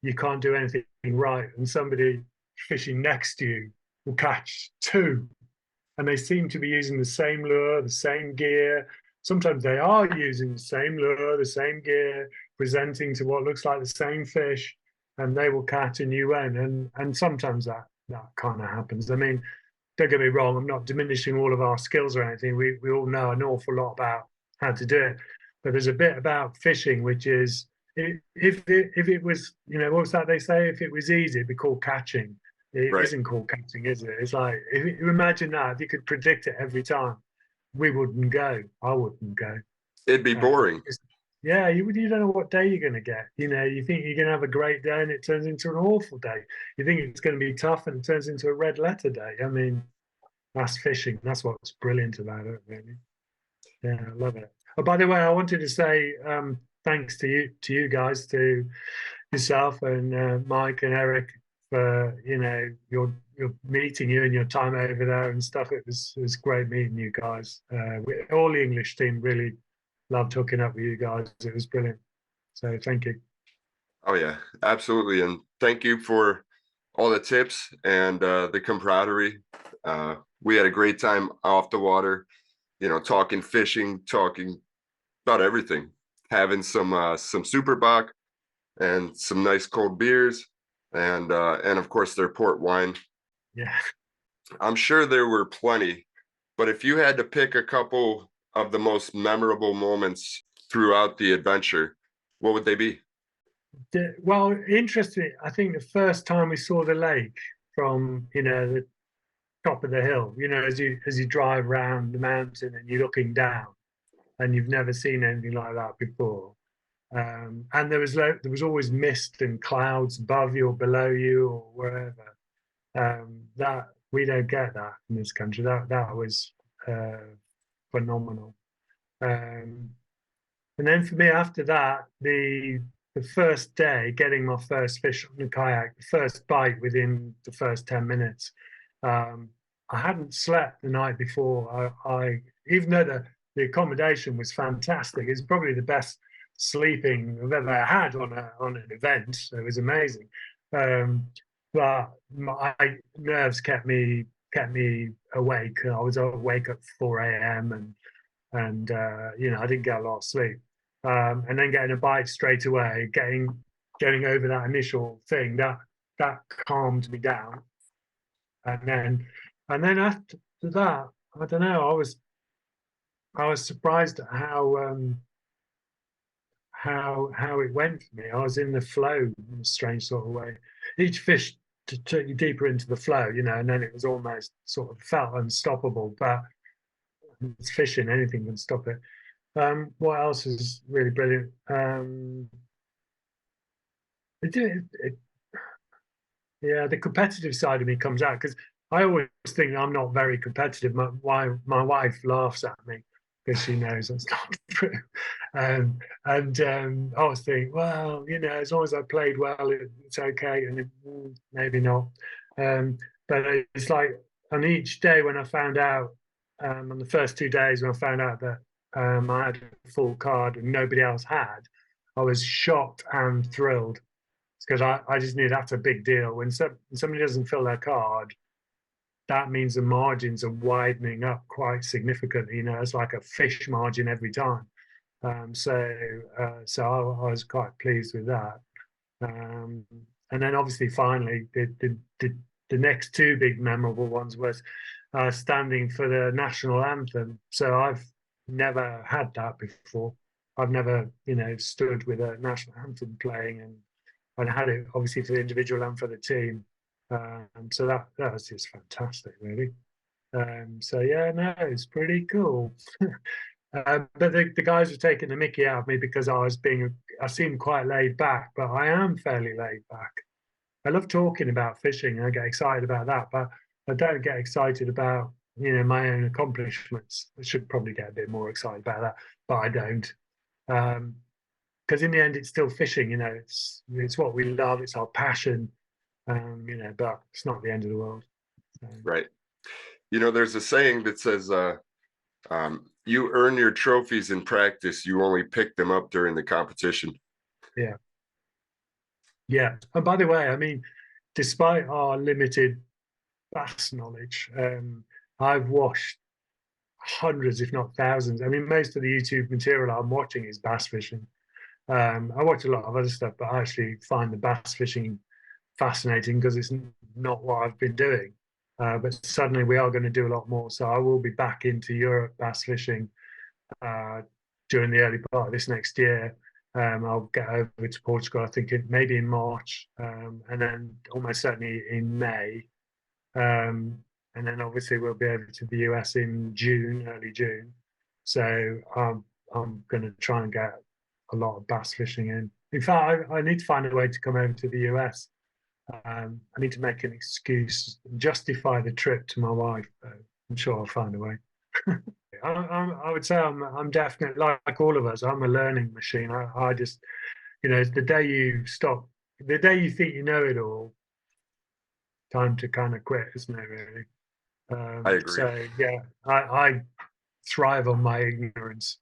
you can't do anything right, and somebody fishing next to you will catch 2, and they seem to be using the same lure, the same gear. Sometimes they are using the same lure, the same gear, presenting to what looks like the same fish, and they will catch a new one. And sometimes that kind of happens. I mean, don't get me wrong, I'm not diminishing all of our skills or anything. We all know an awful lot about how to do it, but there's a bit about fishing which is, if it was, you know, what's that they say? If it was easy, it'd be called catching. It Right. isn't called catching, is it? It's like, if you imagine that, if you could predict it every time, we wouldn't go. I wouldn't go. It'd be boring. Yeah, you don't know what day you're going to get. You know, you think you're going to have a great day and it turns into an awful day. You think it's going to be tough and it turns into a red letter day. I mean, that's fishing. That's what's brilliant about it, really. Yeah, I love it. Oh, by the way, I wanted to say thanks to you guys, to yourself and Mike and Eric, for, you know, your meeting you and your time over there and stuff. It was great meeting you guys. All the English team really loved hooking up with you guys. It was brilliant. So thank you. Oh yeah, absolutely. And thank you for all the tips and the camaraderie. We had a great time off the water, you know, talking fishing, talking about everything, having some Superbach and some nice cold beers, and of course their port wine. Yeah. I'm sure there were plenty, but if you had to pick a couple of the most memorable moments throughout the adventure, what would they be? Well, interesting. I think the first time we saw the lake from, you know, the top of the hill, you know, as you drive around the mountain and you're looking down, and you've never seen anything like that before. And there was always mist and clouds above you or below you or wherever. That we don't get that in this country. That was phenomenal. And then for me, after that, the first day, getting my first fish on the kayak, the first bite within the first 10 minutes. I hadn't slept the night before. I even though the accommodation was fantastic, it's probably the best sleeping I've ever had on an event. So it was amazing. But my nerves kept me awake. I was awake at 4 a.m. and you know, I didn't get a lot of sleep. And then getting a bite straight away, getting over that initial thing, that calmed me down. And then after that, I don't know, I was surprised at how it went for me. I was in the flow in a strange sort of way. Each fish took you deeper into the flow, you know, and then it was almost sort of felt unstoppable. But it's fishing, anything can stop it. What else is really brilliant? Yeah, the competitive side of me comes out, because I always think I'm not very competitive. My wife laughs at me because she knows that's not true. I always think, well, you know, as long as I played well, it's okay, and maybe not. But it's like on each day when I found out, on the first 2 days when I found out that I had a full card and nobody else had, I was shocked and thrilled, because I just knew that's a big deal. When somebody doesn't fill their card, that means the margins are widening up quite significantly. You know, it's like a fish margin every time. So I was quite pleased with that. And then obviously, finally, the next two big memorable ones was standing for the national anthem. So I've never had that before. I've never, you know, stood with a national anthem playing, and had it obviously for the individual and for the team. So that was just fantastic, really. So yeah, no, it's pretty cool. But the guys were taking the mickey out of me because I seemed quite laid back, but I am fairly laid back. I love talking about fishing. I get excited about that, but I don't get excited about, you know, my own accomplishments. I should probably get a bit more excited about that, but I don't. Because in the end, it's still fishing. You know, it's what we love. It's our passion. You know, but it's not the end of the world. So. Right. You know, there's a saying that says, you earn your trophies in practice. You only pick them up during the competition. Yeah. Yeah. And by the way, I mean, despite our limited bass knowledge, I've watched hundreds, if not thousands. I mean, most of the YouTube material I'm watching is bass fishing. I watch a lot of other stuff, but I actually find the bass fishing fascinating because it's not what I've been doing. but suddenly we are going to do a lot more. So I will be back into Europe bass fishing during the early part of this next year. I'll get over to Portugal, I think maybe in March, and then almost certainly in May. And then obviously we'll be over to the US in June, early June. So I'm going to try and get a lot of bass fishing in. In fact, I need to find a way to come over to the US. I need to make an excuse, justify the trip to my wife. I'm sure I'll find a way. I would say I'm definitely, like all of us, I'm a learning machine. I just, the day you stop, the day you think you know it all, time to kind of quit, isn't it, really? I agree. So yeah, I thrive on my ignorance,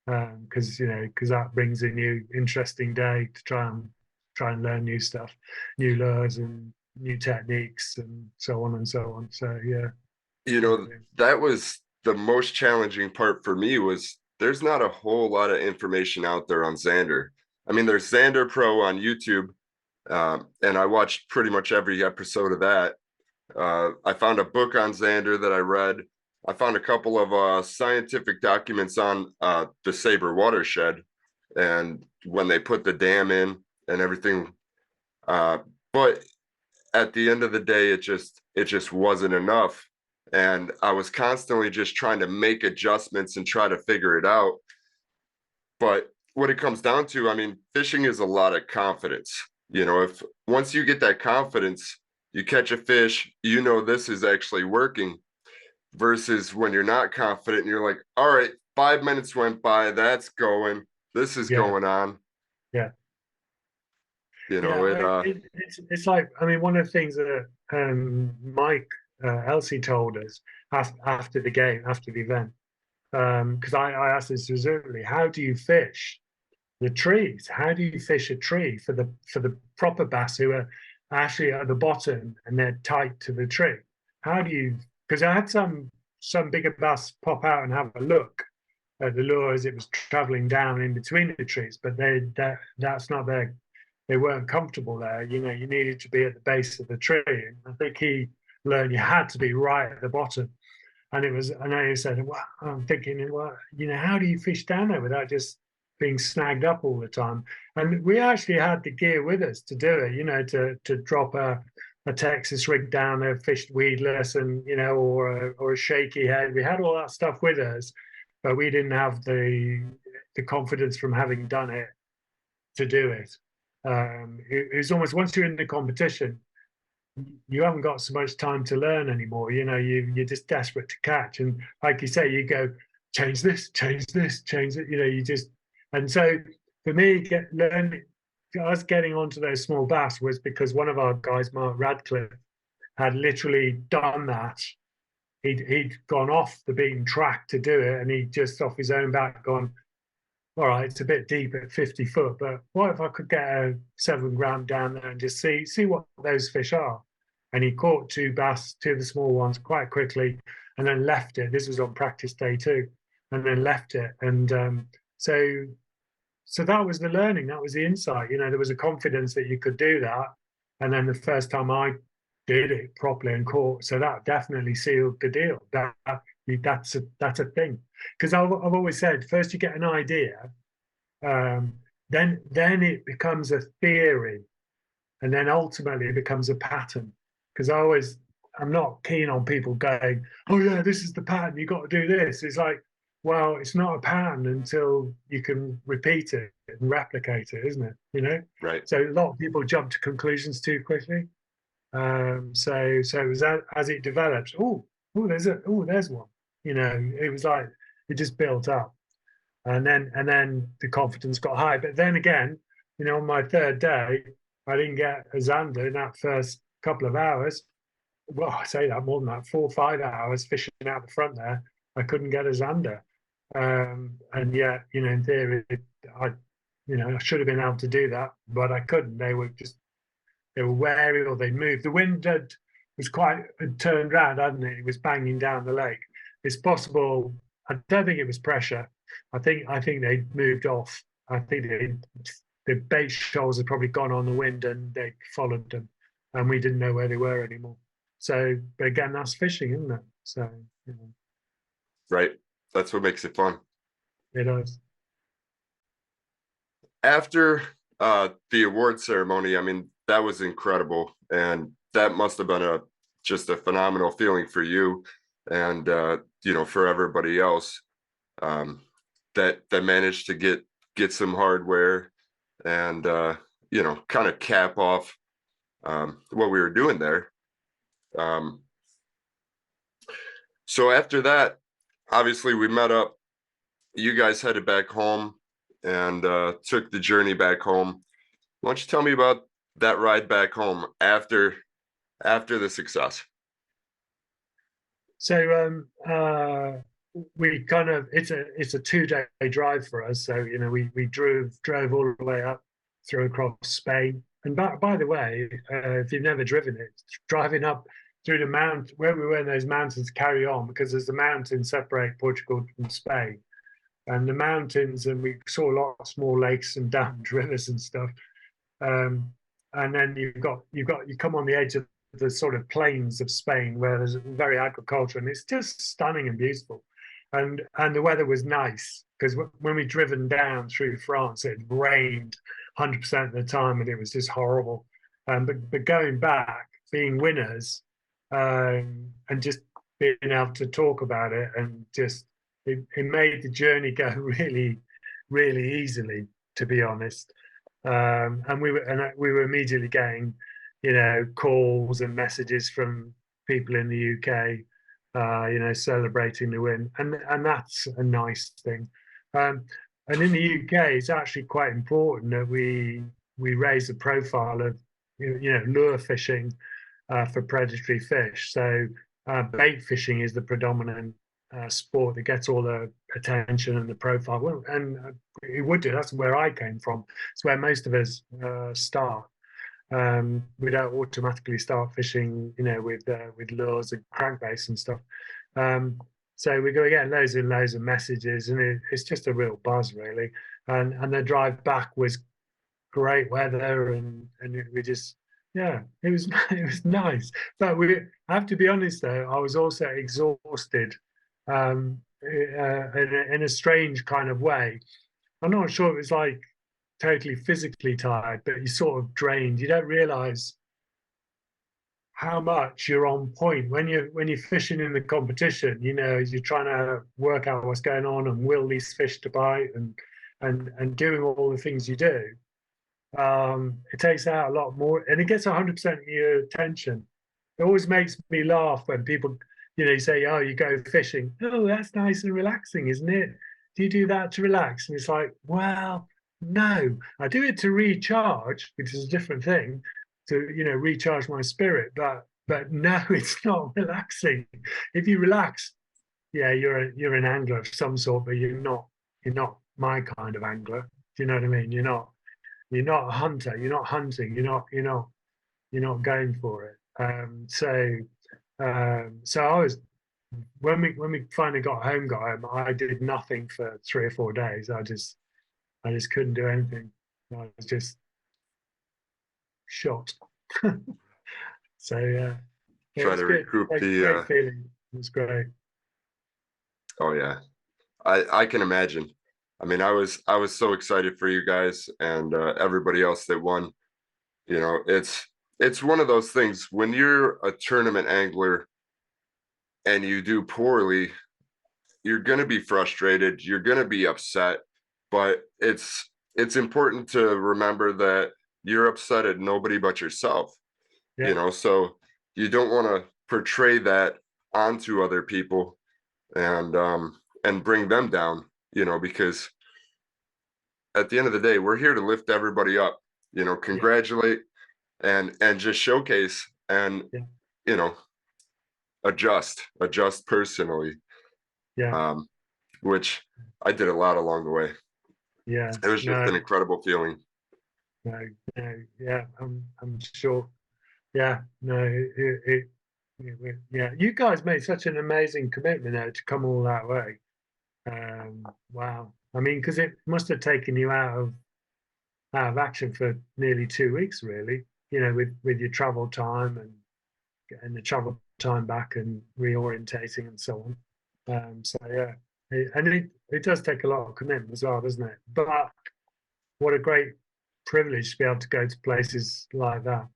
because that brings a new interesting day to try and learn new stuff, new lures and new techniques and so on and so on. So yeah, that was the most challenging part for me. Was there's not a whole lot of information out there on Zander. I mean, there's Zander Pro on YouTube, and I watched pretty much every episode of that. I found a book on Zander that I read. I found a couple of scientific documents on the Sabre watershed and when they put the dam in and everything. But at the end of the day, it just wasn't enough. And I was constantly just trying to make adjustments and try to figure it out. But what it comes down to, I mean, fishing is a lot of confidence. If once you get that confidence, you catch a fish, this is actually working, versus when you're not confident and you're like, all right, 5 minutes went by, that's going, this is going on. Yeah. It it's like, I mean, one of the things that Mike Elsie told us after the game, after the event, because I asked this specifically, how do you fish the trees? How do you fish a tree for the proper bass who are actually at the bottom and they're tight to the tree? How do you? Because I had some bigger bass pop out and have a look at the lure as it was traveling down in between the trees, but that's not there. They weren't comfortable there. You needed to be at the base of the tree. And I think he learned you had to be right at the bottom. And I know he said, well, I'm thinking, well, how do you fish down there without just being snagged up all the time? And we actually had the gear with us to do it, to drop a Texas rig down there, fished weedless and, or a shaky head. We had all that stuff with us, but we didn't have the confidence from having done it to do it. It's almost, once you're in the competition, you haven't got so much time to learn anymore. You're just desperate to catch. And like you say, you go, change this, change it. And so for me, us getting onto those small bass was because one of our guys, Mark Radcliffe, had literally done that. He'd gone off the beaten track to do it, and he just off his own back gone, all right, it's a bit deep at 50 foot, but what if I could get a 7 gram down there and just see what those fish are? And he caught 2 bass, 2 of the small ones, quite quickly, and then left it. This was on practice day 2, and then left it. And so that was the learning, that was the insight. There was a confidence that you could do that. And then the first time I did it properly and caught, so that definitely sealed the deal. That's a thing. Because I've always said, first you get an idea, then it becomes a theory, and then ultimately it becomes a pattern. Because I'm not keen on people going, oh yeah, this is the pattern, you got to do this. It's like, well, it's not a pattern until you can repeat it and replicate it, isn't it? Right. So a lot of people jump to conclusions too quickly. So it was as it develops. There's one. It was like it just built up, and then the confidence got high. But then again, on my 3rd day, I didn't get a Zander in that first couple of hours. Well, I say that more than that, 4 or 5 hours fishing out the front there, I couldn't get a Zander. And yet, in theory, I should have been able to do that, but I couldn't. They were wary, or they moved. The wind had turned around, hadn't it? It was banging down the lake. It's possible. I don't think it was pressure. I think they moved off. I think the bait shoals had probably gone on the wind and they followed them, and we didn't know where they were anymore. So, but again, that's fishing, isn't it? So, you know, Right. That's what makes it fun. it is. After the award ceremony, I mean, that was incredible. And that must have been just a phenomenal feeling for you and you know, for everybody else that managed to get some hardware and you know, kind of cap off what we were doing there. So after that, obviously we met up. You guys headed back home and took the journey back home. Why don't you tell me about that ride back home after the success? So we kind of it's a 2-day drive for us. So you know we drove all the way up through across Spain. And by the way, if you've never driven it, driving up through the mount where we were in those mountains carry on because there's the mountains separate Portugal from Spain, and the mountains, and we saw lots more lakes and dammed rivers and stuff. And then you come on the edge of the sort of plains of Spain where there's very agriculture and it's just stunning and beautiful. And the weather was nice because when we driven down through France, it rained 100% of the time and it was just horrible. But going back, being winners, and just being able to talk about it and just it made the journey go really, really easily, to be honest. And we were immediately getting, you know, calls and messages from people in the UK, you know, celebrating the win, and that's a nice thing. And in the UK, it's actually quite important that we raise the profile of you know lure fishing for predatory fish. So bait fishing is the predominant sport that gets all the attention and the profile. Well, and it would do. That's where I came from. It's where most of us start. We don't automatically start fishing, you know, with lures and crankbaits and stuff. So we go get loads and loads of messages, and it's just a real buzz, really. And the drive back was great weather, and we just it was it was nice. But I have to be honest though, I was also exhausted in a strange kind of way. I'm not sure it was like totally physically tired, but you're sort of drained. You don't realize how much you're on point when you're fishing in the competition. You know, you're trying to work out what's going on and will these fish to bite and doing all the things you do. It takes out a lot more, and it gets 100% of your attention. It always makes me laugh when people, you know, you say, "Oh, you go fishing. Oh, that's nice and relaxing, isn't it? Do you do that to relax?" And it's like, well, no, I do it to recharge, which is a different thing, to recharge my spirit. But no, it's not relaxing. If you relax, yeah, you're an angler of some sort, but you're not my kind of angler. Do you know what I mean? You're not a hunter. You're not hunting. You're not going for it. So I was when we finally got home, I did nothing for 3 or 4 days. I just couldn't do anything. I was just shot. So yeah, Try to recoup the feeling. It was great. Oh yeah, I can imagine. I mean, I was so excited for you guys and everybody else that won. You know, it's one of those things when you're a tournament angler and you do poorly, you're going to be frustrated, you're going to be upset, but it's important to remember that you're upset at nobody but yourself. Yeah. You know, so you don't want to portray that onto other people and bring them down, you know, because at the end of the day, we're here to lift everybody up, you know, congratulate and just showcase and you know, adjust personally. Which I did a lot along the way. Yeah, it was just an incredible feeling. Yeah, I'm sure. Yeah, no, yeah, you guys made such an amazing commitment though to come all that way. Wow, I mean, because it must have taken you out of action for nearly 2 weeks, really. You know, with your travel time and and the travel time back and reorientating and so on. So yeah, it does take a lot of commitment as well, doesn't it? But what a great privilege to be able to go to places like that.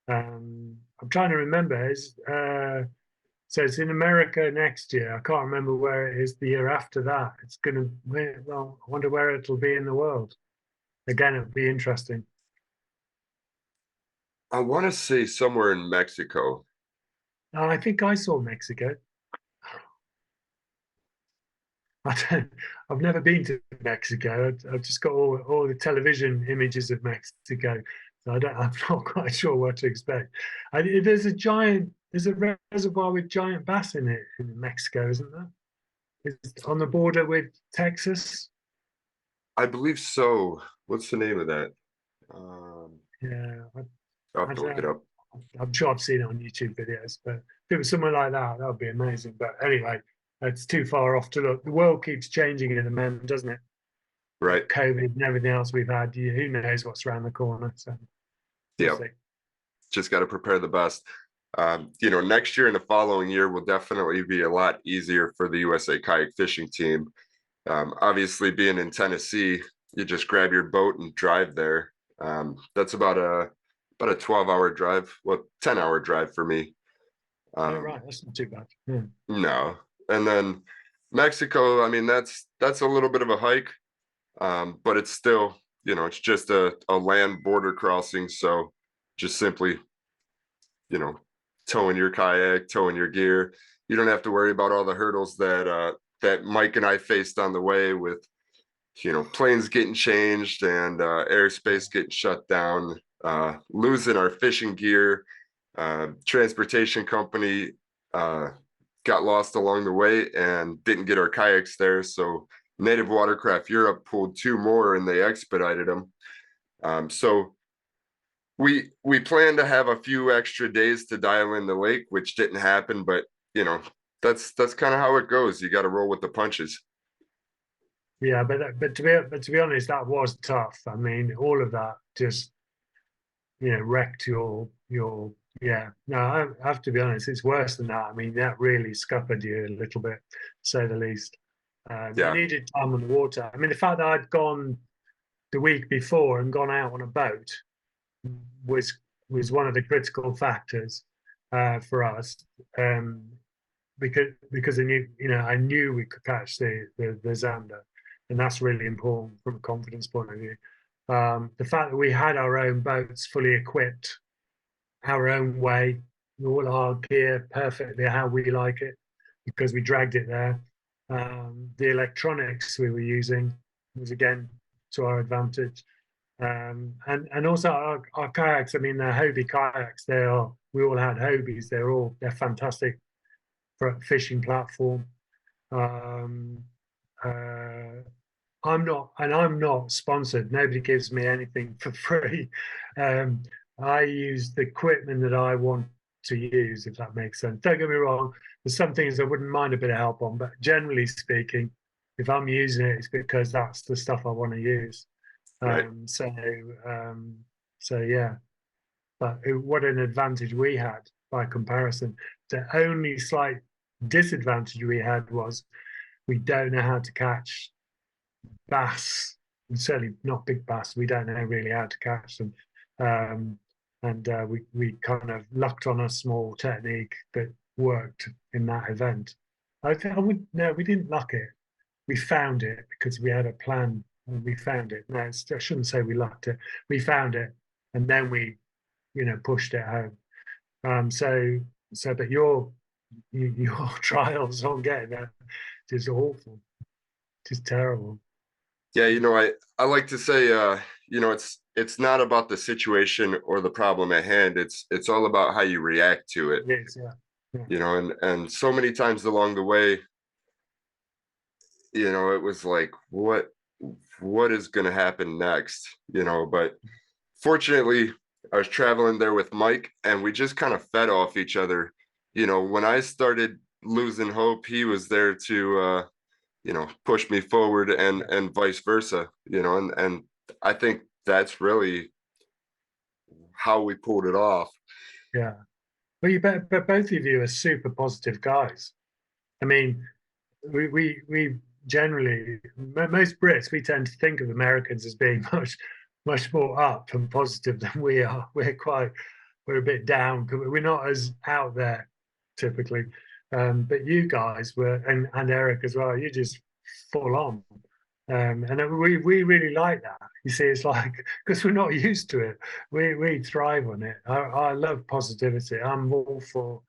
I'm trying to remember. So it's in America next year. I can't remember where it is the year after that. It's going to, well, I wonder where it'll be in the world. Again, it'll be interesting. I want to say somewhere in Mexico. I think I saw Mexico. I've never been to Mexico. I've just got all the television images of Mexico. So I'm not quite sure what to expect. There's a reservoir with giant bass in it in Mexico, isn't there? It's on the border with Texas. I believe so. What's the name of that? Yeah, I'll have to look it up. I'm sure I've seen it on YouTube videos, but if it was somewhere like that, that would be amazing. But anyway, it's too far off to look. The world keeps changing at the moment, doesn't it? Right. COVID and everything else we've had. Who knows what's around the corner? So yeah, just got to prepare the best. Next year and the following year will definitely be a lot easier for the USA Kayak Fishing Team. Obviously, being in Tennessee, you just grab your boat and drive there. That's about a 12-hour drive, well, 10-hour drive for me. Right, that's not too bad. Yeah. No, and then Mexico, I mean, that's a little bit of a hike, but it's still, it's just a land border crossing. So just simply, towing your kayak, towing your gear. You don't have to worry about all the hurdles that Mike and I faced on the way with, planes getting changed and airspace getting shut down, losing our fishing gear. Transportation company got lost along the way and didn't get our kayaks there. So Native Watercraft Europe pulled 2 more and they expedited them. So we planned to have a few extra days to dial in the lake, which didn't happen, but that's kind of how it goes. You got to roll with the punches. Yeah, but to be honest, that was tough. I mean, all of that just wrecked your yeah. No, I have to be honest, it's worse than that. I mean, that really scuppered you a little bit, to say the least. You needed time on the water. I mean, the fact that I'd gone the week before and gone out on a boat was one of the critical factors for us, because I knew we could catch the Zander, and that's really important from a confidence point of view. The fact that we had our own boats fully equipped, our own way, all our gear perfectly how we like it, because we dragged it there. The electronics we were using was again to our advantage. And also our kayaks, I mean, they're Hobie kayaks. We all had Hobies. They're fantastic for a fishing platform. I'm not sponsored. Nobody gives me anything for free. I use the equipment that I want to use, if that makes sense. Don't get me wrong, there's some things I wouldn't mind a bit of help on, but generally speaking, if I'm using it, it's because that's the stuff I want to use. Right. So yeah, but what an advantage we had by comparison. The only slight disadvantage we had was we don't know how to catch bass, and certainly not big bass. We don't know really how to catch them. We kind of lucked on a small technique that worked in that event. We didn't luck it. We found it because we had a plan and we found it. No, I shouldn't say we lucked it. We found it and then we, pushed it home. But your trials on getting that is awful, just terrible. Yeah, I like to say, it's not about the situation or the problem at hand. It's all about how you react to it. Yes, yeah. And so many times along the way, it was like, what is going to happen next? But fortunately, I was traveling there with Mike, and we just kind of fed off each other. When I started losing hope, he was there to push me forward and vice versa, and I think that's really how we pulled it off. Yeah. Well, but both of you are super positive guys. I mean, we generally, most Brits, we tend to think of Americans as being much more up and positive than we are. We're a bit down. We're not as out there typically. But you guys were, and Eric as well, you just full on. And we really like that. You see, it's like, because we're not used to it, we thrive on it. I love positivity. I'm all for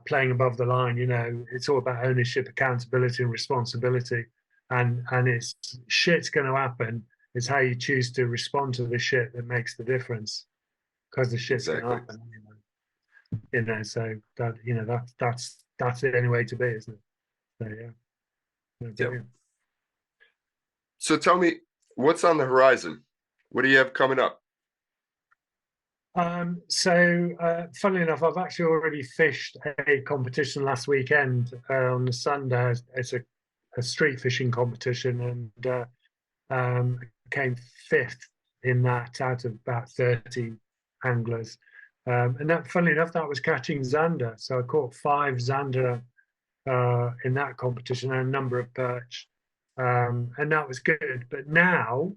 playing above the line. You know, it's all about ownership, accountability, and responsibility. And it's shit's going to happen. It's how you choose to respond to the shit that makes the difference. Because the shit's going to happen. You know, so that, you know, that's the only way to be, isn't it? So yeah. Yep. So tell me, what's on the horizon? What do you have coming up? Funnily enough, I've actually already fished a competition last weekend on the Sunday. It's a street fishing competition, and came 5th in that out of about 30 anglers. And that, funnily enough, that was catching Zander. So I caught 5 Zander in that competition and a number of perch. And that was good. But now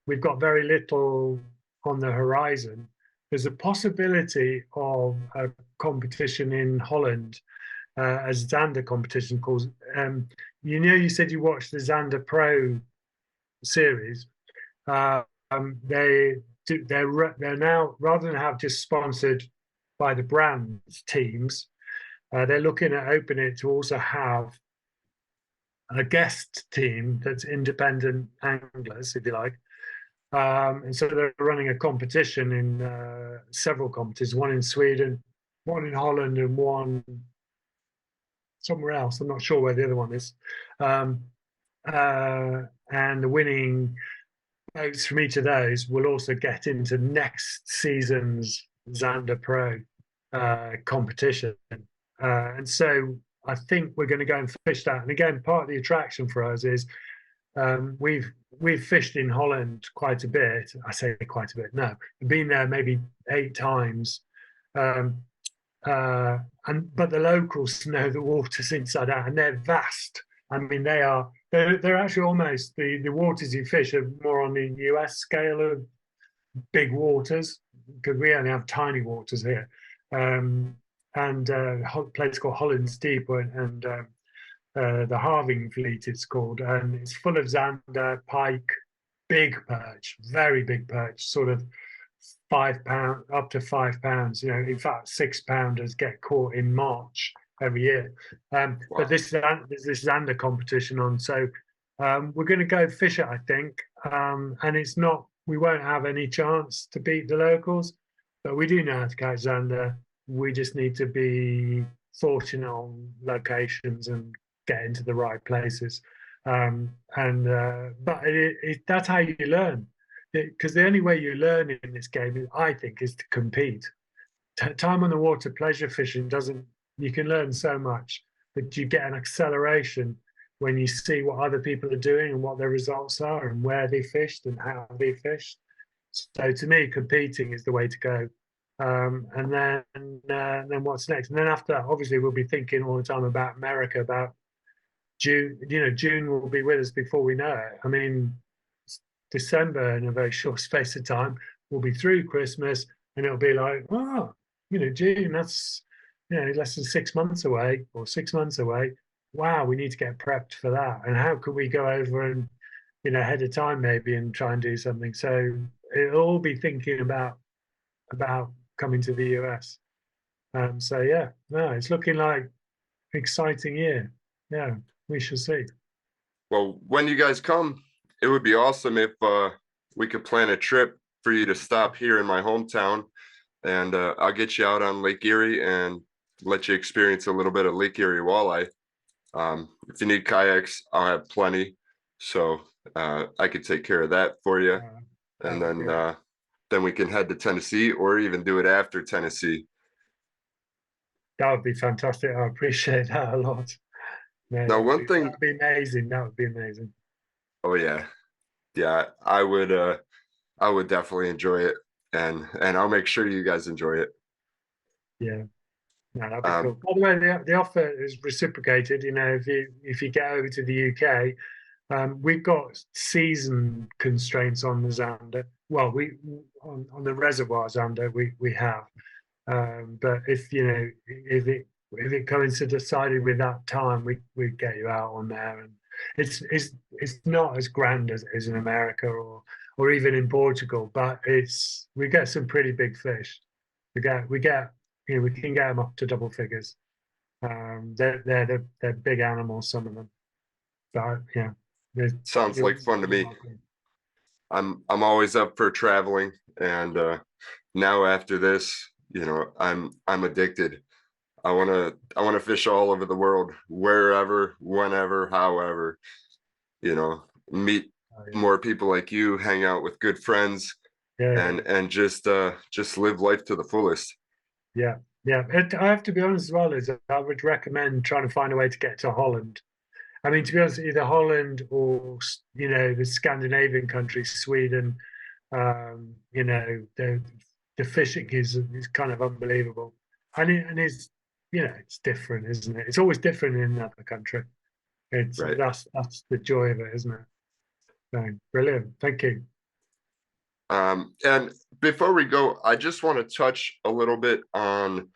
we've got very little on the horizon. There's a possibility of a competition in Holland, a Zander competition called, you know, you said you watched the Zander Pro series. They're now, rather than have just sponsored by the brand teams, they're looking at opening it to also have a guest team that's independent anglers, if you like. And so they're running a competition in several competitions, one in Sweden, one in Holland, and one somewhere else. I'm not sure where the other one is. And the winning boats from each of those will also get into next season's Zander Pro competition. And so I think we're going to go and fish that. And again, part of the attraction for us is we've fished in Holland quite a bit. I say quite a bit. No, we've been there maybe 8 times. But the locals know the waters inside out, and they're vast. I mean, they're actually almost the waters you fish are more on the US scale of big waters, because we only have tiny waters here. And a place called Holland's Deep, and the Halving Fleet it's called, and it's full of Zander, pike, big perch, very big perch, sort of 5 pound up to 5 pounds. You know, in fact, 6-pounders get caught in March every year. Wow. But this Zander competition on, so we're going to go fish it, I think. And it's not, we won't have any chance to beat the locals, but we do know how to catch Zander. We just need to be fortunate on locations and get into the right places. But that's how you learn, because the only way you learn in this game, I think, is to compete. Time on the water pleasure fishing doesn't, you can learn so much, but you get an acceleration when you see what other people are doing and what their results are and where they fished and how they fished. So to me, competing is the way to go. And then what's next? And then after that, obviously, we'll be thinking all the time about America, about June. You know, June will be with us before we know it. I mean, December, in a very short space of time, we'll be through Christmas, and it'll be like, oh, you know, June, that's, you know, less than 6 months away, or 6 months away. Wow, we need to get prepped for that. And how can we go over and, you know, ahead of time maybe and try and do something? So it'll all be thinking about coming to the US. So yeah, no, it's looking like an exciting year. Yeah, we shall see. Well, when you guys come, it would be awesome if we could plan a trip for you to stop here in my hometown, and I'll get you out on Lake Erie and let you experience a little bit of Lake Erie walleye. If you need kayaks, I'll have plenty, so I could take care of that for you. And then we can head to Tennessee, or even do it after Tennessee. That would be fantastic. I appreciate that a lot. Man, now, one thing, that would be amazing. That would be amazing. Oh yeah, I would definitely enjoy it, and I'll make sure you guys enjoy it. Yeah. No, that'd be Um, cool. By the way, the offer is reciprocated. You know, if you get over to the UK, we've got season constraints on the Zander. Well, we on the reservoir Zander we have, but if you know if it coincided with that time, we get you out on there, and it's not as grand as it is in America or even in Portugal, but we get some pretty big fish. We get you know, we can get them up to double figures. They're big animals, some of them. But yeah, Sounds like fun to me. I'm always up for traveling, and now after this, you know, I'm addicted. I wanna fish all over the world, wherever, whenever, however, you know, meet Oh, yeah. more people like you, hang out with good friends, Yeah, and just live life to the fullest. yeah, yeah. I have to be honest as well, is I would recommend trying to find a way to get to Holland. I mean, to be honest, either Holland or you know the Scandinavian countries, Sweden. You know, the fishing is kind of unbelievable, and it's you know it's different, isn't it? It's always different in another country. It's Right. that's the joy of it, isn't it? So, brilliant. Thank you. And before we go, I just want to touch a little bit on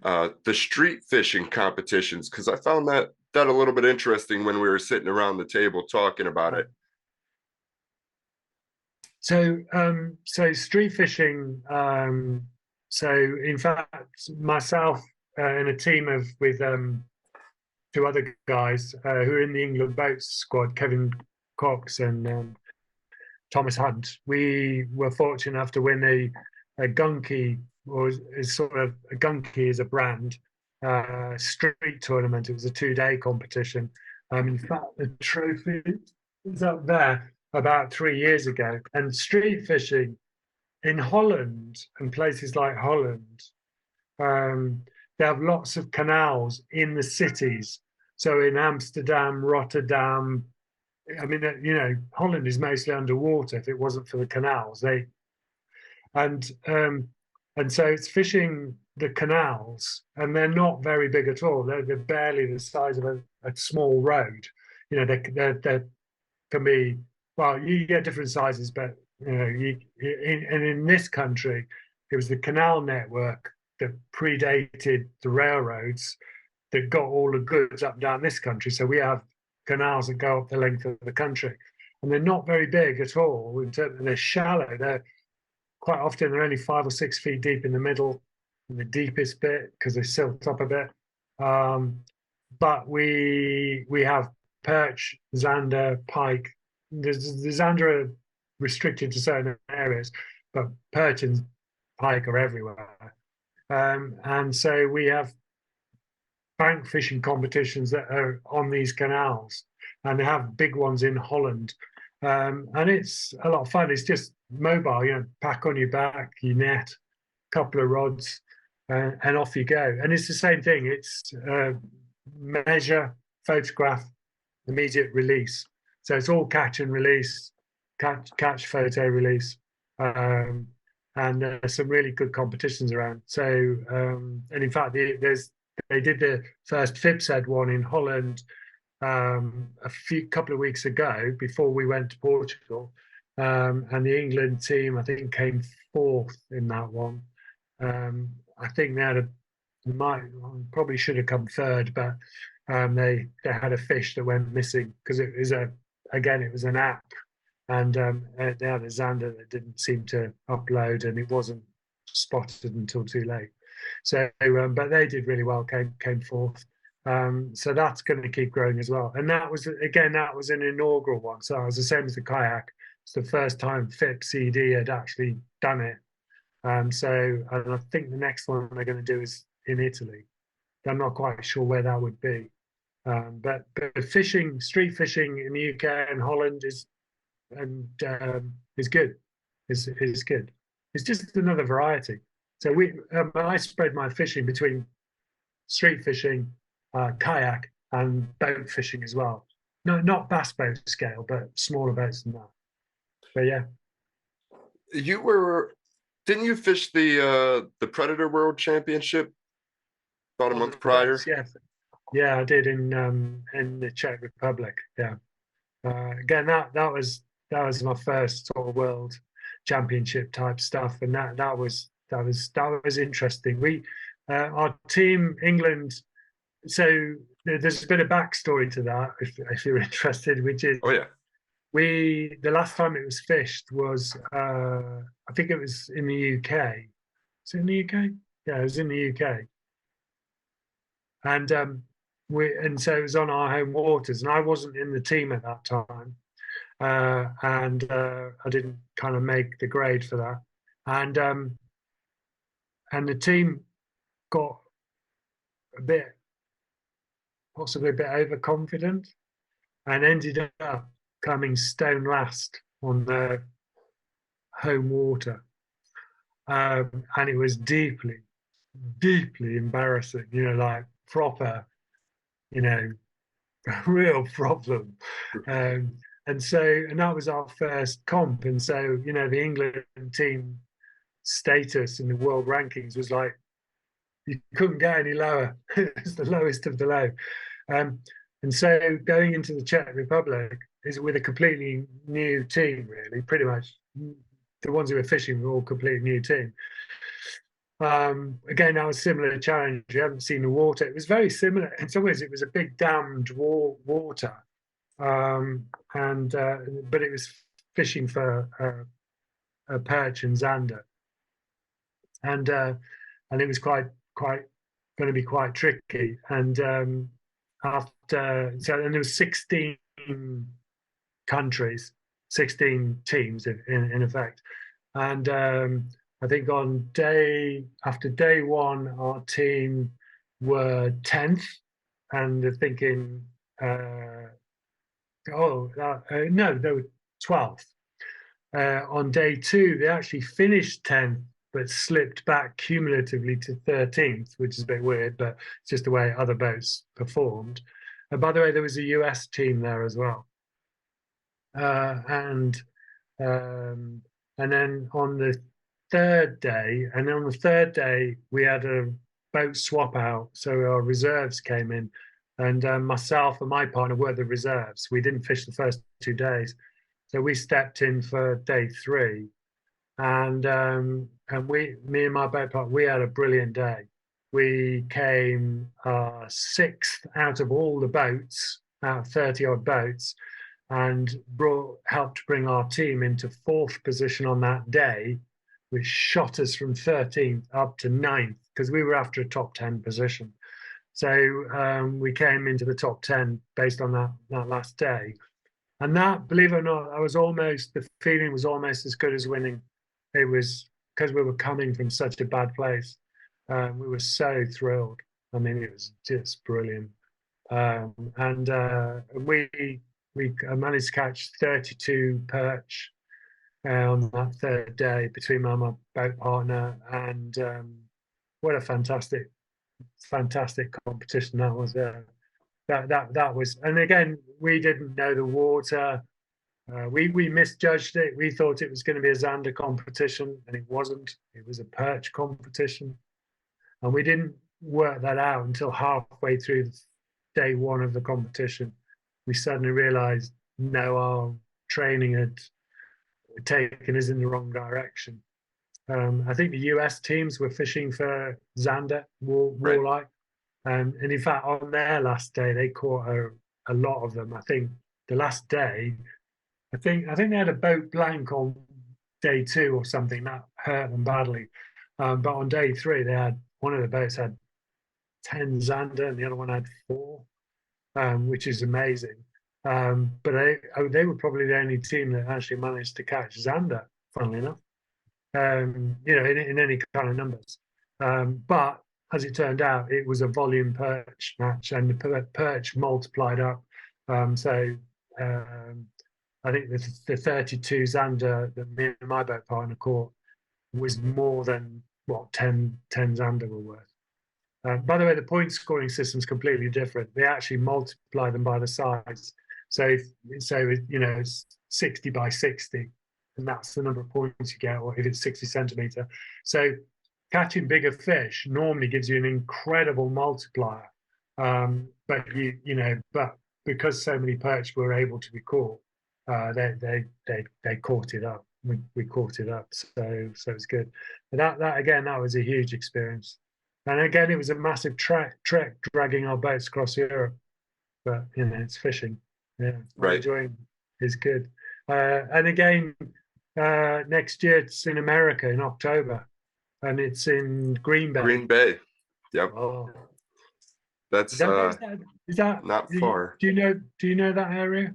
the street fishing competitions, because I found that a little bit interesting when we were sitting around the table talking about it. So street fishing. So in fact, myself and a team of with two other guys who are in the England boats squad, Kevin Cox and Thomas Hunt. We were fortunate enough to win a Gunky, or is sort of a Gunky is a brand street tournament. It was a 2-day competition. In fact, the trophy is up there about 3 years ago. And street fishing in Holland and places like Holland, they have lots of canals in the cities. So in Amsterdam, Rotterdam, I mean, you know, Holland is mostly underwater. If it wasn't for the canals, and um, and so it's fishing the canals, and they're not very big at all. They're barely the size of a small road. You know, they can be, well, you get different sizes, but you know, and in this country, it was the canal network that predated the railroads that got all the goods up and down this country. So we have canals that go up the length of the country, and they're not very big at all. They're shallow. They're quite often they're only 5 or 6 feet deep in the middle, in the deepest bit because they silt up a bit. But we have perch, zander, pike. The zander are restricted to certain areas, but perch and pike are everywhere. And so we have bank fishing competitions that are on these canals, and they have big ones in Holland. And it's a lot of fun. It's just mobile, you know, pack on your back, your net, couple of rods, and off you go. And it's the same thing. It's measure, photograph, immediate release. So it's all catch and release, catch, photo, release. And some really good competitions around. So, and in fact, they did the first FIPSED one in Holland couple of weeks ago before we went to Portugal, and the England team I think came 4th in that one. I think probably should have come 3rd, but they had a fish that went missing because it was an app, and they had a zander that didn't seem to upload, and it wasn't spotted until too late. So, but they did really well, came 4th. So that's going to keep growing as well. And that was an inaugural one. So it was the same as the kayak. It's the first time FIP CD had actually done it. So and I think the next one they're going to do is in Italy. I'm not quite sure where that would be. But fishing, street fishing in the UK and Holland is good. Is good. It's just another variety. So I spread my fishing between street fishing, kayak, and boat fishing as well. No, not bass boat scale, but smaller boats than that. But yeah, Didn't you fish the Predator World Championship about a month prior. Yeah, I did in the Czech Republic. Yeah, again, that was my first sort of World Championship type stuff, and that was interesting. We our team, England. So there's a bit of backstory to that, if you're interested, which is, oh yeah, the last time it was fished was I think it was in the UK. Is it in the UK? Yeah, it was in the UK. And so it was on our home waters, and I wasn't in the team at that time, and I didn't kind of make the grade for that, and the team got possibly a bit overconfident, and ended up coming stone last on their home water, and it was deeply embarrassing. Like proper, real problem. And that was our first comp. And so, the England team status in the world rankings was like, you couldn't get any lower. It was the lowest of the low. And so going into the Czech Republic is with a completely new team, really. Pretty much the ones who were fishing were all completely new team. Again, that was a similar challenge. You haven't seen the water. It was very similar. In some ways, it was a big dammed water, but it was fishing for a perch and zander, and it was quite going to be quite tricky. And and there was 16 countries, 16 teams in effect, and I think after day one, our team were 10th, and they're thinking, no, they were 12th. On day two, they actually finished 10th, but slipped back cumulatively to 13th, which is a bit weird, but it's just the way other boats performed. And by the way, there was a US team there as well. And then on the third day, we had a boat swap out. So our reserves came in, and myself and my partner were the reserves. We didn't fish the first 2 days. So we stepped in for day 3. And me and my boat partner, we had a brilliant day. We came 6th out of all the boats, out of 30 odd boats, and helped bring our team into 4th position on that day, which shot us from 13th up to 9th, because we were after a top 10 position. So we came into the top 10 based on that last day. And that, believe it or not, the feeling was almost as good as winning. It was because we were coming from such a bad place. We were so thrilled. I mean, it was just brilliant. And we managed to catch 32 perch on that third day between my boat partner, and what a fantastic competition that was. That was, and again, we didn't know the water. We misjudged it. We thought it was going to be a zander competition, and it wasn't. It was a perch competition, and we didn't work that out until halfway through day 1 of the competition. We suddenly realized, no, our training had taken us in the wrong direction. I think the US teams were fishing for zander, walleye, and in fact, on their last day, they caught a lot of them. I think the last day, I think they had a boat blank on day 2 or something that hurt them badly. But on day 3, one of the boats had 10 zander, and the other one had 4, which is amazing. But they were probably the only team that actually managed to catch zander, funnily enough, in any kind of numbers. But as it turned out, it was a volume perch match, and the perch multiplied up. I think the 32 zander that me and my boat partner caught was more than what 10 zander were worth. By the way, the point scoring system is completely different. They actually multiply them by the size. So it's 60 by 60, and that's the number of points you get, or if it's 60 centimeter. So catching bigger fish normally gives you an incredible multiplier. But but because so many perch were able to be caught, they caught it up. We caught it up, so it's good. But that was a huge experience. And again, it was a massive trek dragging our boats across Europe. But it's fishing. Yeah, Right. I'm enjoying. It's good. And again, next year it's in America in October, and it's in Green Bay. Green Bay. Yep. Oh, That's is that not far. Do you know that area?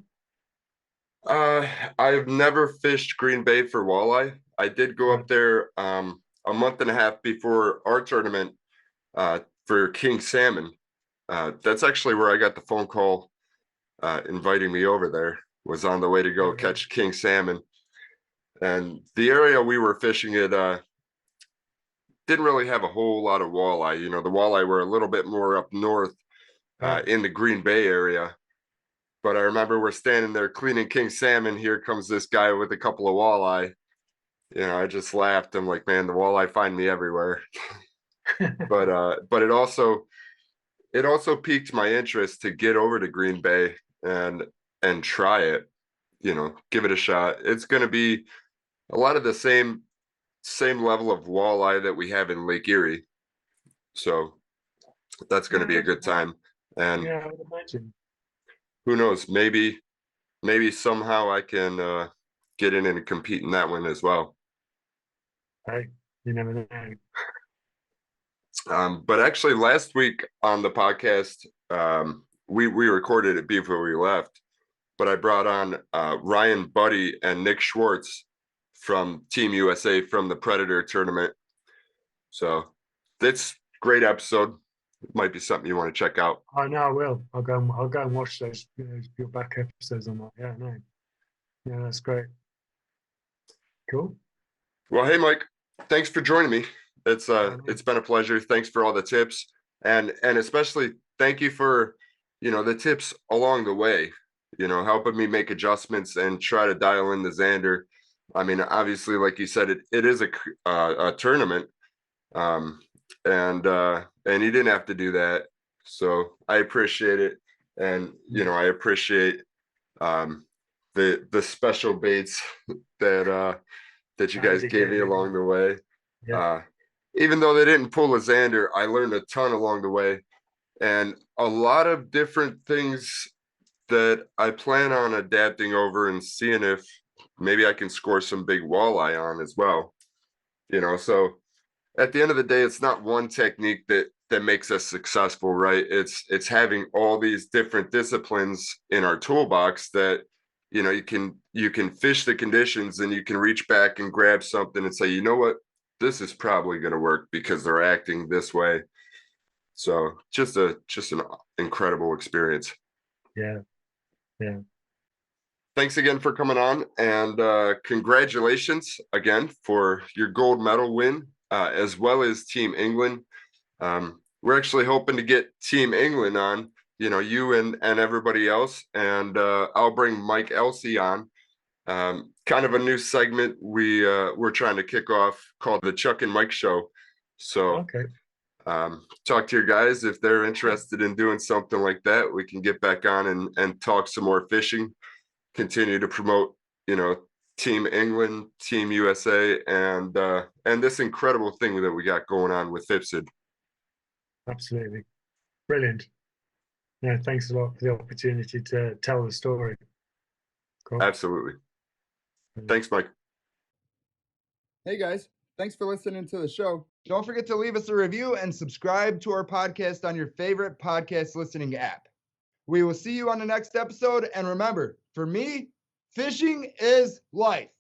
I've never fished Green Bay for walleye. I did go up there a month and a half before our tournament for king salmon. That's actually where I got the phone call inviting me over there. Was on the way to go catch king salmon. And the area we were fishing it didn't really have a whole lot of walleye. You know, the walleye were a little bit more up north in the Green Bay area. But I remember we're standing there cleaning king salmon. Here comes this guy with a couple of walleye. You know, I just laughed. I'm like, man, the walleye find me everywhere. But it also piqued my interest to get over to Green Bay and try it. You know, give it a shot. It's going to be a lot of the same level of walleye that we have in Lake Erie. So that's going to be a good time. And yeah, I would imagine. Who knows? Maybe somehow I can get in and compete in that one as well. Hey, you never know. But actually, last week on the podcast, we recorded it before we left. But I brought on Ryan Buddy and Nick Schwartz from Team USA from the Predator tournament. So that's great episode. It might be something you want to check out. I know I will. I'll go and watch those your back episodes on that. Yeah, no. Yeah, that's great. Cool. Well, hey Mike, thanks for joining me. It's been a pleasure. Thanks for all the tips and especially thank you for the tips along the way, helping me make adjustments and try to dial in the Zander. I mean, obviously, like you said, it is a tournament. And you didn't have to do that. So I appreciate it. And I appreciate the special baits that you guys gave me along the way. Yeah. Even though they didn't pull a Zander, I learned a ton along the way and a lot of different things that I plan on adapting over and seeing if maybe I can score some big walleye on as well. So at the end of the day, it's not one technique that makes us successful, right? It's having all these different disciplines in our toolbox that you can fish the conditions and you can reach back and grab something and say, you know what, this is probably going to work because they're acting this way. So just an incredible experience. Yeah. Thanks again for coming on, and congratulations again for your gold medal win, as well as Team England. We're actually hoping to get Team England on, you and everybody else, and I'll bring Mike Elsey on. Kind of a new segment we're trying to kick off called the Chuck and Mike Show. So okay. Talk to your guys if they're interested in doing something like that. We can get back on and talk some more fishing, continue to promote Team England, Team USA, and this incredible thing that we got going on with FIPSID. Absolutely. Brilliant. Yeah, thanks a lot for the opportunity to tell the story. Cool. Absolutely. Thanks, Mike. Hey guys, thanks for listening to the show. Don't forget to leave us a review and subscribe to our podcast on your favorite podcast listening app. We will see you on the next episode. And remember, for me, fishing is life.